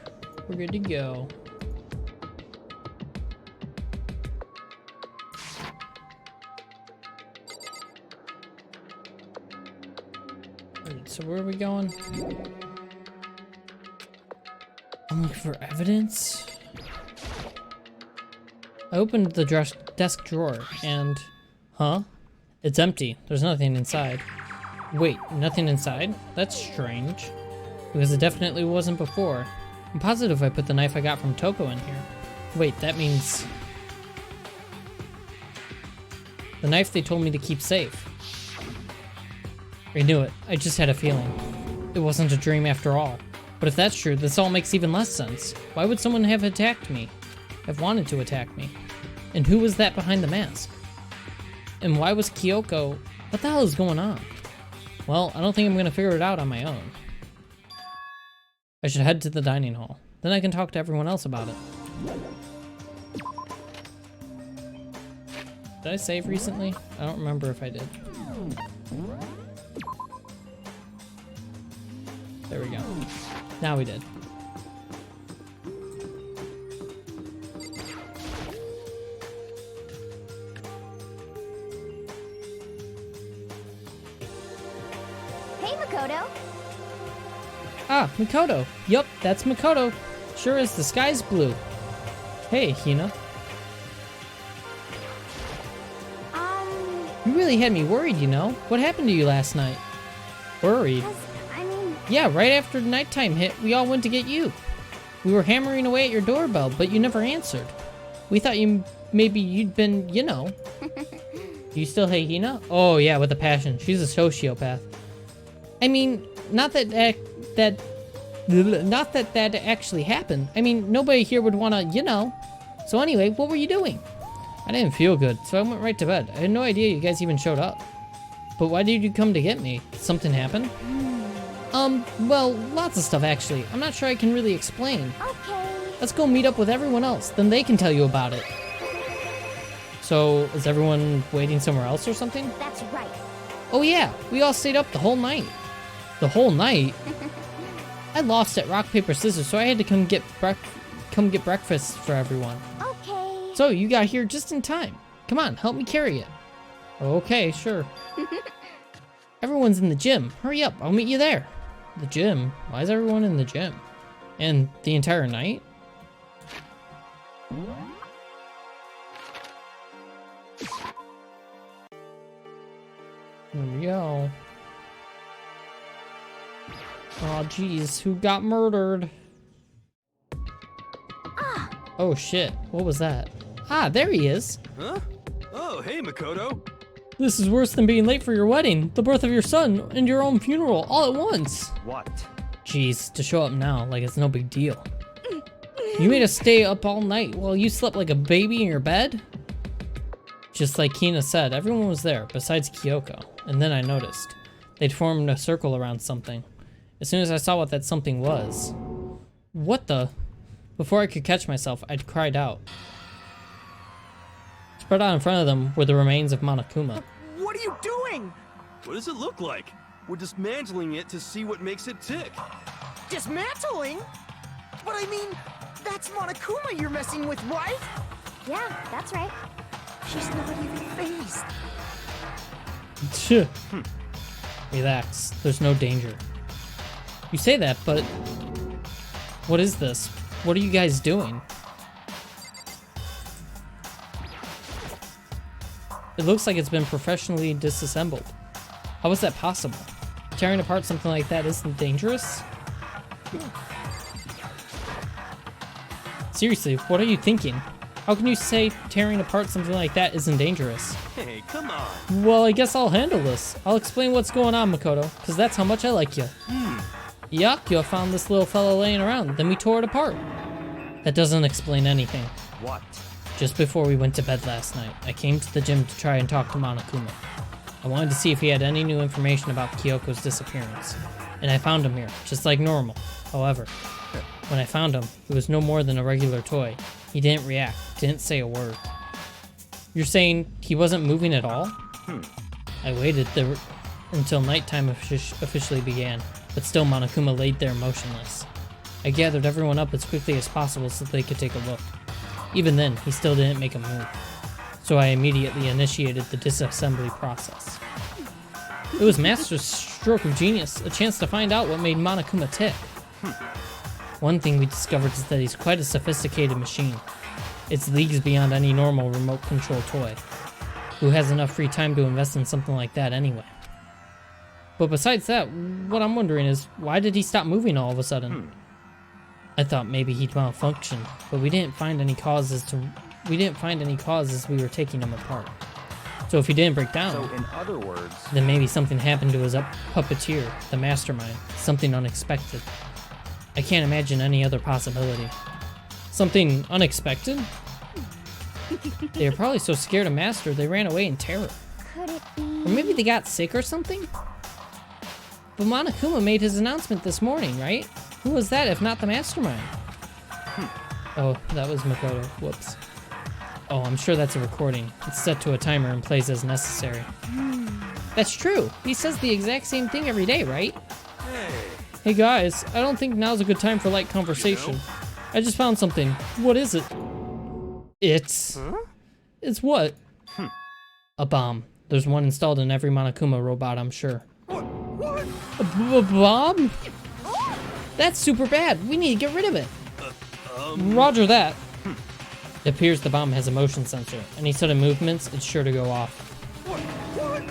We're good to go. Alright, so where are we going? I'm looking for evidence. I opened the desk drawer and... Huh? It's empty. There's nothing inside. Wait, nothing inside? That's strange. Because it definitely wasn't before. I'm positive I put the knife I got from Toko in here. Wait, that means... the knife they told me to keep safe. I knew it. I just had a feeling. It wasn't a dream after all. But if that's true, this all makes even less sense. Why would someone have attacked me? Have wanted to attack me? And who was that behind the mask? And why was Kyoko... What the hell is going on? Well, I don't think I'm gonna figure it out on my own. I should head to the dining hall. Then I can talk to everyone else about it. Did I save recently? I don't remember if I did. There we go. Now we did. Hey, Makoto. Ah, Makoto. Yup, that's Makoto. Sure is, the sky's blue. Hey, Hina. You really had me worried, you know. What happened to you last night? Worried? Yeah, right after nighttime hit, we all went to get you. We were hammering away at your doorbell, but you never answered. We thought maybe you'd been, you know. Do you still hate Hina? Oh yeah, with a passion. She's a sociopath. I mean, not that actually happened. I mean, nobody here would wanna, you know. So anyway, what were you doing? I didn't feel good, so I went right to bed. I had no idea you guys even showed up. But why did you come to get me? Did something happen? Well, lots of stuff actually. I'm not sure I can really explain. Okay. Let's go meet up with everyone else, then they can tell you about it. So, is everyone waiting somewhere else or something? That's right. Oh yeah, we all stayed up the whole night. The whole night? I lost at rock, paper, scissors, so I had to come get breakfast for everyone. Okay. So, you got here just in time. Come on, help me carry it. Okay, sure. Everyone's in the gym. Hurry up, I'll meet you there. The gym? Why is everyone in the gym? And the entire night? Here we go. Oh jeez, who got murdered? Oh shit, what was that? Ah, there he is. Huh? Oh, hey, Makoto. This is worse than being late for your wedding, the birth of your son, and your own funeral all at once. What? Jeez, to show up now like it's no big deal. You made us stay up all night while you slept like a baby in your bed? Just like Hina said, everyone was there, besides Kyoko. And then I noticed. They'd formed a circle around something. As soon as I saw what that something was. What the? Before I could catch myself, I'd cried out. Spread out in front of them were the remains of Monokuma. What are you doing? What does it look like? We're dismantling it to see what makes it tick. Dismantling? But I mean, that's Monokuma you're messing with, right? Yeah, that's right. She's not even phased. Relax, there's no danger. You say that, but... What is this? What are you guys doing? It looks like it's been professionally disassembled. How is that possible? Tearing apart something like that isn't dangerous? Seriously, what are you thinking? How can you say tearing apart something like that isn't dangerous? Hey, come on. Well, I guess I'll handle this. I'll explain what's going on, Makoto, because that's how much I like you. Yakuya found this little fella laying around, then we tore it apart. That doesn't explain anything. What? Just before we went to bed last night, I came to the gym to try and talk to Monokuma. I wanted to see if he had any new information about Kyoko's disappearance. And I found him here, just like normal. However, when I found him, he was no more than a regular toy. He didn't react, didn't say a word. You're saying he wasn't moving at all? I waited until nighttime officially began, but still Monokuma laid there motionless. I gathered everyone up as quickly as possible so they could take a look. Even then, he still didn't make a move. So I immediately initiated the disassembly process. It was Master's stroke of genius, a chance to find out what made Monokuma tick. One thing we discovered is that he's quite a sophisticated machine. It's leagues beyond any normal remote control toy. Who has enough free time to invest in something like that anyway? But besides that, what I'm wondering is, why did he stop moving all of a sudden? I thought maybe he'd malfunction, but we didn't find any causes we were taking him apart. So if he didn't break down, So in other words, then maybe something happened to his puppeteer, the mastermind, something unexpected. I can't imagine any other possibility. Something unexpected? They were probably so scared of Master they ran away in terror. Could it be? Or maybe they got sick or something? But Monokuma made his announcement this morning, right? Who was that if not the mastermind? Oh, that was Makoto. Whoops. Oh, I'm sure that's a recording. It's set to a timer and plays as necessary. That's true. He says the exact same thing every day, right? Hey guys, I don't think now's a good time for light conversation. I just found something. What is it? It's what? A bomb. There's one installed in every Monokuma robot, I'm sure. A bomb? That's super bad. We need to get rid of it. Roger that. It appears the bomb has a motion sensor. Any sudden movements, it's sure to go off.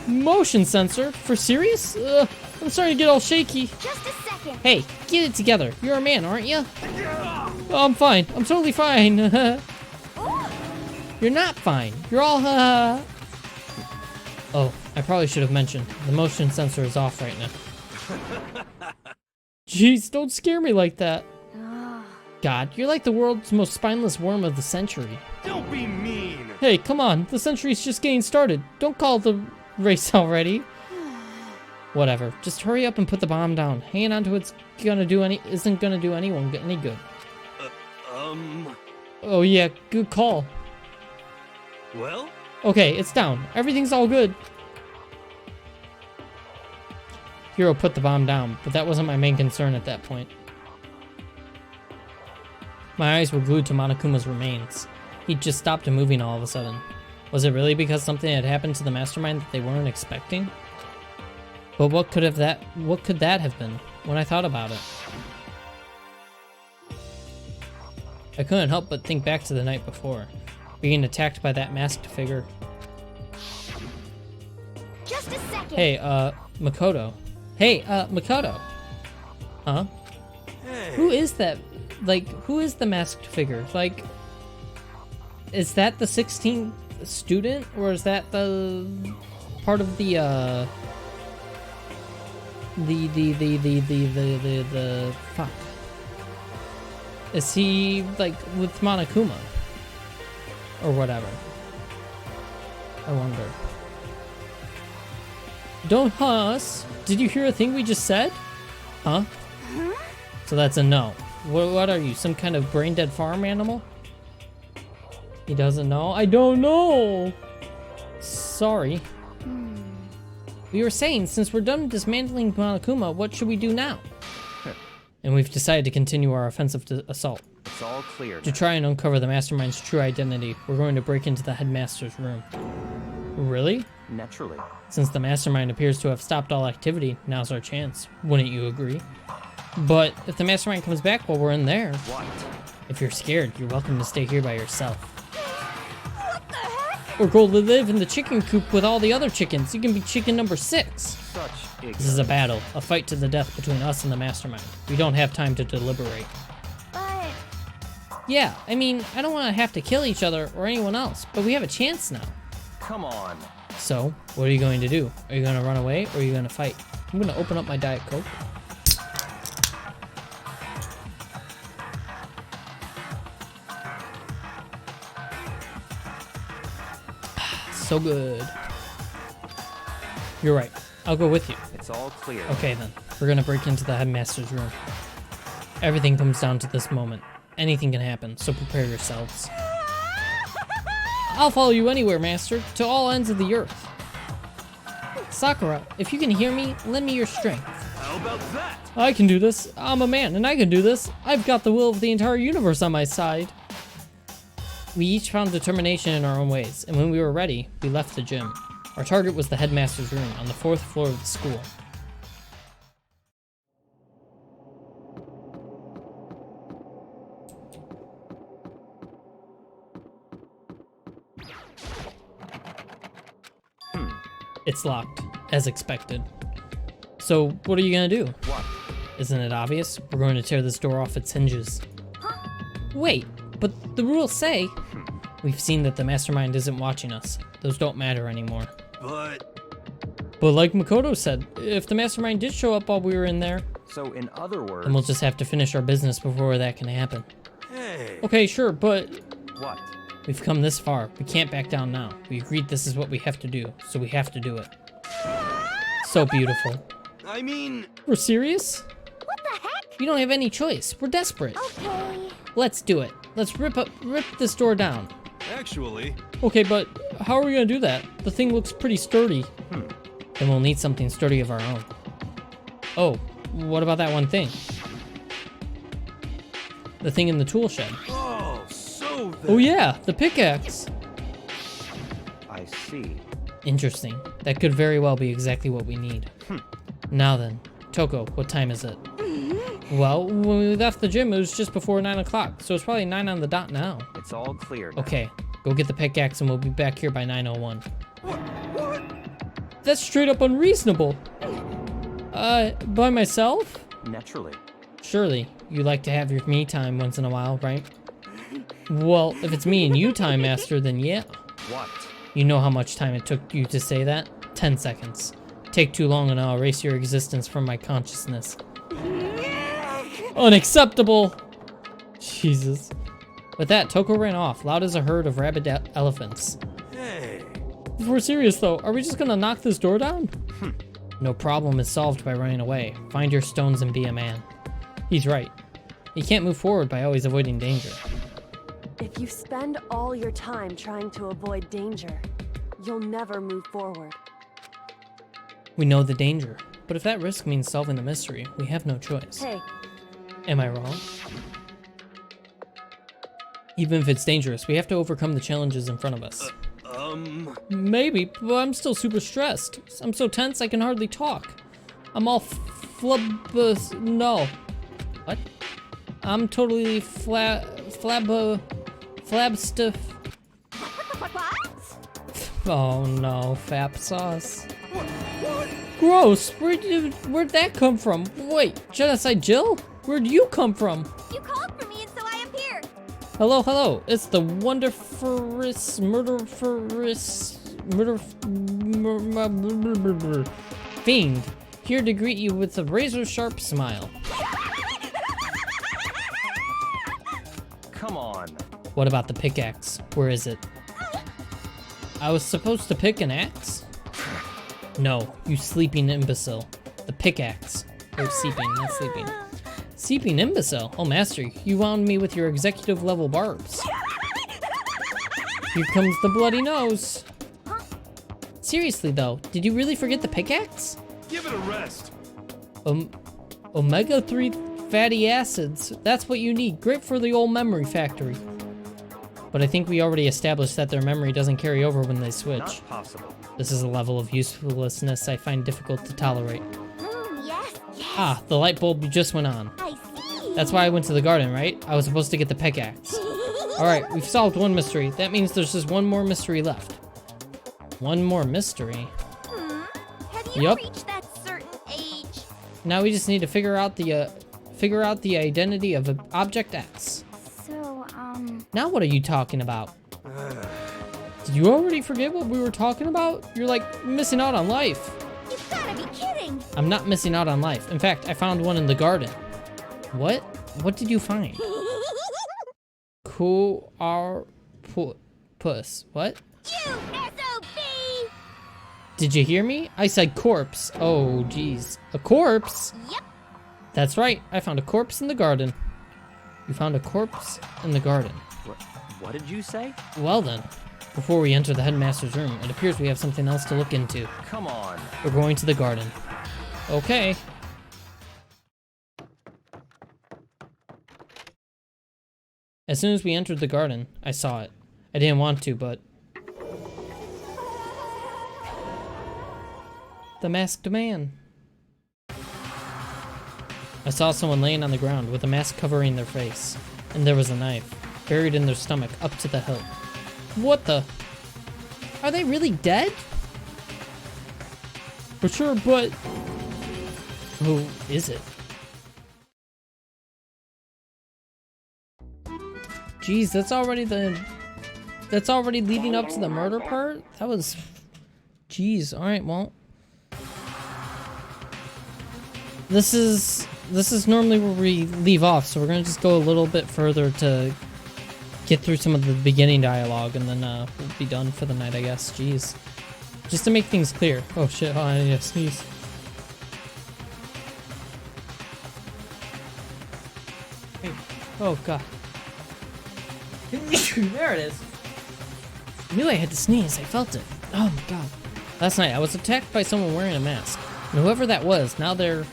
Motion sensor? For serious? I'm starting to get all shaky. Just a second. Hey, get it together. You're a man, aren't you? Oh, I'm fine. I'm totally fine. You're not fine. You're all, Oh, I probably should have mentioned. The motion sensor is off right now. Jeez, don't scare me like that. God, you're like the world's most spineless worm of the century. Don't be mean. Hey, come on. The century's just getting started. Don't call the race already. Whatever. Just hurry up and put the bomb down. Hanging on to isn't gonna do anyone any good. Oh yeah, good call. Well? Okay, it's down. Everything's all good. Hiro put the bomb down, but that wasn't my main concern at that point. My eyes were glued to Monokuma's remains. He'd just stopped moving all of a sudden. Was it really because something had happened to the mastermind that they weren't expecting? But what could that have been, when I thought about it? I couldn't help but think back to the night before, being attacked by that masked figure. Just a second. Hey, Makoto. Hey, Makoto. Huh? Hey. Who is that? Like, who is the masked figure? Like, is that the 16th student? Or is that the part of the fuck? Is he, like, with Monokuma? Or whatever? I wonder. Don't us. Did you hear a thing we just said? Huh? So that's a no. What are you, some kind of brain-dead farm animal? He doesn't know? I don't know! Sorry. We were saying, since we're done dismantling Monokuma, what should we do now? And we've decided to continue our offensive assault. it's all clear. To try and uncover the mastermind's true identity, we're going to break into the headmaster's room. Really? Naturally. Since the mastermind appears to have stopped all activity, now's our chance. Wouldn't you agree? But if the mastermind comes back while we're in there, What? if you're scared, you're welcome to stay here by yourself. Or go live in the chicken coop with all the other chickens. You can be chicken number 6. Such ignorance. This is a battle, a fight to the death between us and the mastermind. We don't have time to deliberate. But Yeah, I mean, I don't want to have to kill each other or anyone else, but we have a chance now. Come on. So, what are you going to do? Are you going to run away or are you going to fight? I'm going to open up my Diet Coke. So good. You're right. I'll go with you. It's all clear. Okay then. We're gonna break into the headmaster's room. Everything comes down to this moment. Anything can happen, so prepare yourselves. I'll follow you anywhere, Master, to all ends of the earth. Sakura, if you can hear me, lend me your strength. How about that? I can do this. I'm a man and I can do this. I've got the will of the entire universe on my side. We each found determination in our own ways, and when we were ready, we left the gym. Our target was the headmaster's room on the 4th floor of the school. It's locked, as expected. So, what are you gonna do? What? Isn't it obvious? We're going to tear this door off its hinges. Wait, but the rules say... We've seen that the mastermind isn't watching us. Those don't matter anymore. But like Makoto said, if the mastermind did show up while we were in there, So in other words... then we'll just have to finish our business before that can happen. hey, Okay, sure, but What? we've come this far. We can't back down now. We agreed this is what we have to do, so we have to do it. So beautiful. I mean, We're serious? What the heck? You don't have any choice. We're desperate. Okay. Let's do it. Let's rip this door down. actually, Okay, but how are we gonna do that? The thing looks pretty sturdy. Then we'll need something sturdy of our own. Oh, what about that one thing? The thing in the tool shed. oh, so Oh yeah, the pickaxe. I see. Interesting. That could very well be exactly what we need. Now then, Toko, what time is it? Well, when we left the gym, it was just before 9 o'clock, so it's probably 9 on the dot now. It's all clear now. Okay, go get the pickaxe and we'll be back here by 9:01. That's straight up unreasonable. By myself? Naturally. Surely, you like to have your me time once in a while, right? Well, if it's me and you time, Master, then yeah. What? You know how much time it took you to say that? 10 seconds. Take too long and I'll erase your existence from my consciousness. Unacceptable! Jesus. With that, Toko ran off, loud as a herd of rabid elephants. hey, If we're serious though, are we just gonna knock this door down? No problem is solved by running away. Find your stones and be a man. He's right. You can't move forward by always avoiding danger. If you spend all your time trying to avoid danger, you'll never move forward. We know the danger, but if that risk means solving the mystery, we have no choice. Hey, Am I wrong? Even if it's dangerous, we have to overcome the challenges in front of us. Maybe, but I'm still super stressed. I'm so tense I can hardly talk. I'm all no. What? I'm totally flab stiff. Oh no, fap sauce. Gross, where'd that come from? Wait, Genocide Jill? Where'd you come from? You called for me and so I appeared. Hello, it's the wonderfulest fiend, here to greet you with a razor-sharp smile. Come on. What about the pickaxe? Where is it? I was supposed to pick an axe? No, you sleeping imbecile. The pickaxe. Oh, seeping, not sleeping. Seeping imbecile? Oh, master, you wound me with your executive level barbs. Here comes the bloody nose. Seriously though, did you really forget the pickaxe? give it a rest. Omega-3 fatty acids. That's what you need. Great for the old memory factory. But I think we already established that their memory doesn't carry over when they switch. Not possible. This is a level of usefulness I find difficult to tolerate. Yes. Ah, the light bulb just went on. I see. That's why I went to the garden, right? I was supposed to get the pickaxe. Alright, we've solved one mystery. That means there's just one more mystery left. One more mystery? Have you Yup. reached that certain age? Now we just need to figure out the identity of Object X. So, Now what are you talking about? Did you already forget what we were talking about? You're like missing out on life. you've gotta be kidding. I'm not missing out on life. In fact, I found one in the garden. What? What did you find? Puss. What? You SOB! Did you hear me? I said corpse. Oh, geez. A corpse? Yep. That's right. I found a corpse in the garden. You found a corpse in the garden. What did you say? Well then, Before we enter the headmaster's room, it appears we have something else to look into. Come on. We're going to the garden. Okay. As soon as we entered the garden, I saw it. I didn't want to, but... The masked man. I saw someone laying on the ground with a mask covering their face. And there was a knife, buried in their stomach up to the hilt. What the? Are they really dead? For sure, but... Who is it? Jeez, that's already leading up to the murder part? That was... Jeez, alright, well... This is normally where we leave off, so we're gonna just go a little bit further to get through some of the beginning dialogue, and then we'll be done for the night, I guess. Jeez. Just to make things clear. Oh shit, hold on, I need to sneeze. Hey. Oh god. There it is. I knew I had to sneeze, I felt it. Oh my god. Last night, I was attacked by someone wearing a mask. And whoever that was, now they're...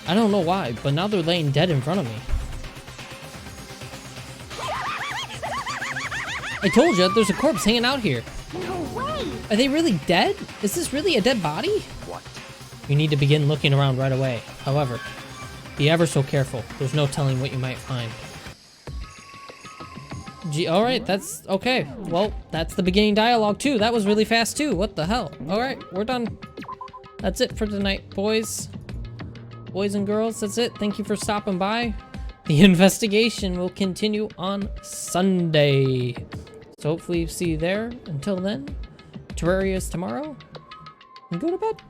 I don't know why, but now they're laying dead in front of me. I told you, there's a corpse hanging out here. No way! Are they really dead? Is this really a dead body? What? You need to begin looking around right away. However, be ever so careful. There's no telling what you might find. Gee, alright, that's okay. Well, that's the beginning dialogue too. That was really fast too. What the hell? Alright, we're done. That's it for tonight, boys. Boys and girls, that's it. Thank you for stopping by. The investigation will continue on Sunday. So hopefully see you there. Until then, Terraria's tomorrow. And go to bed.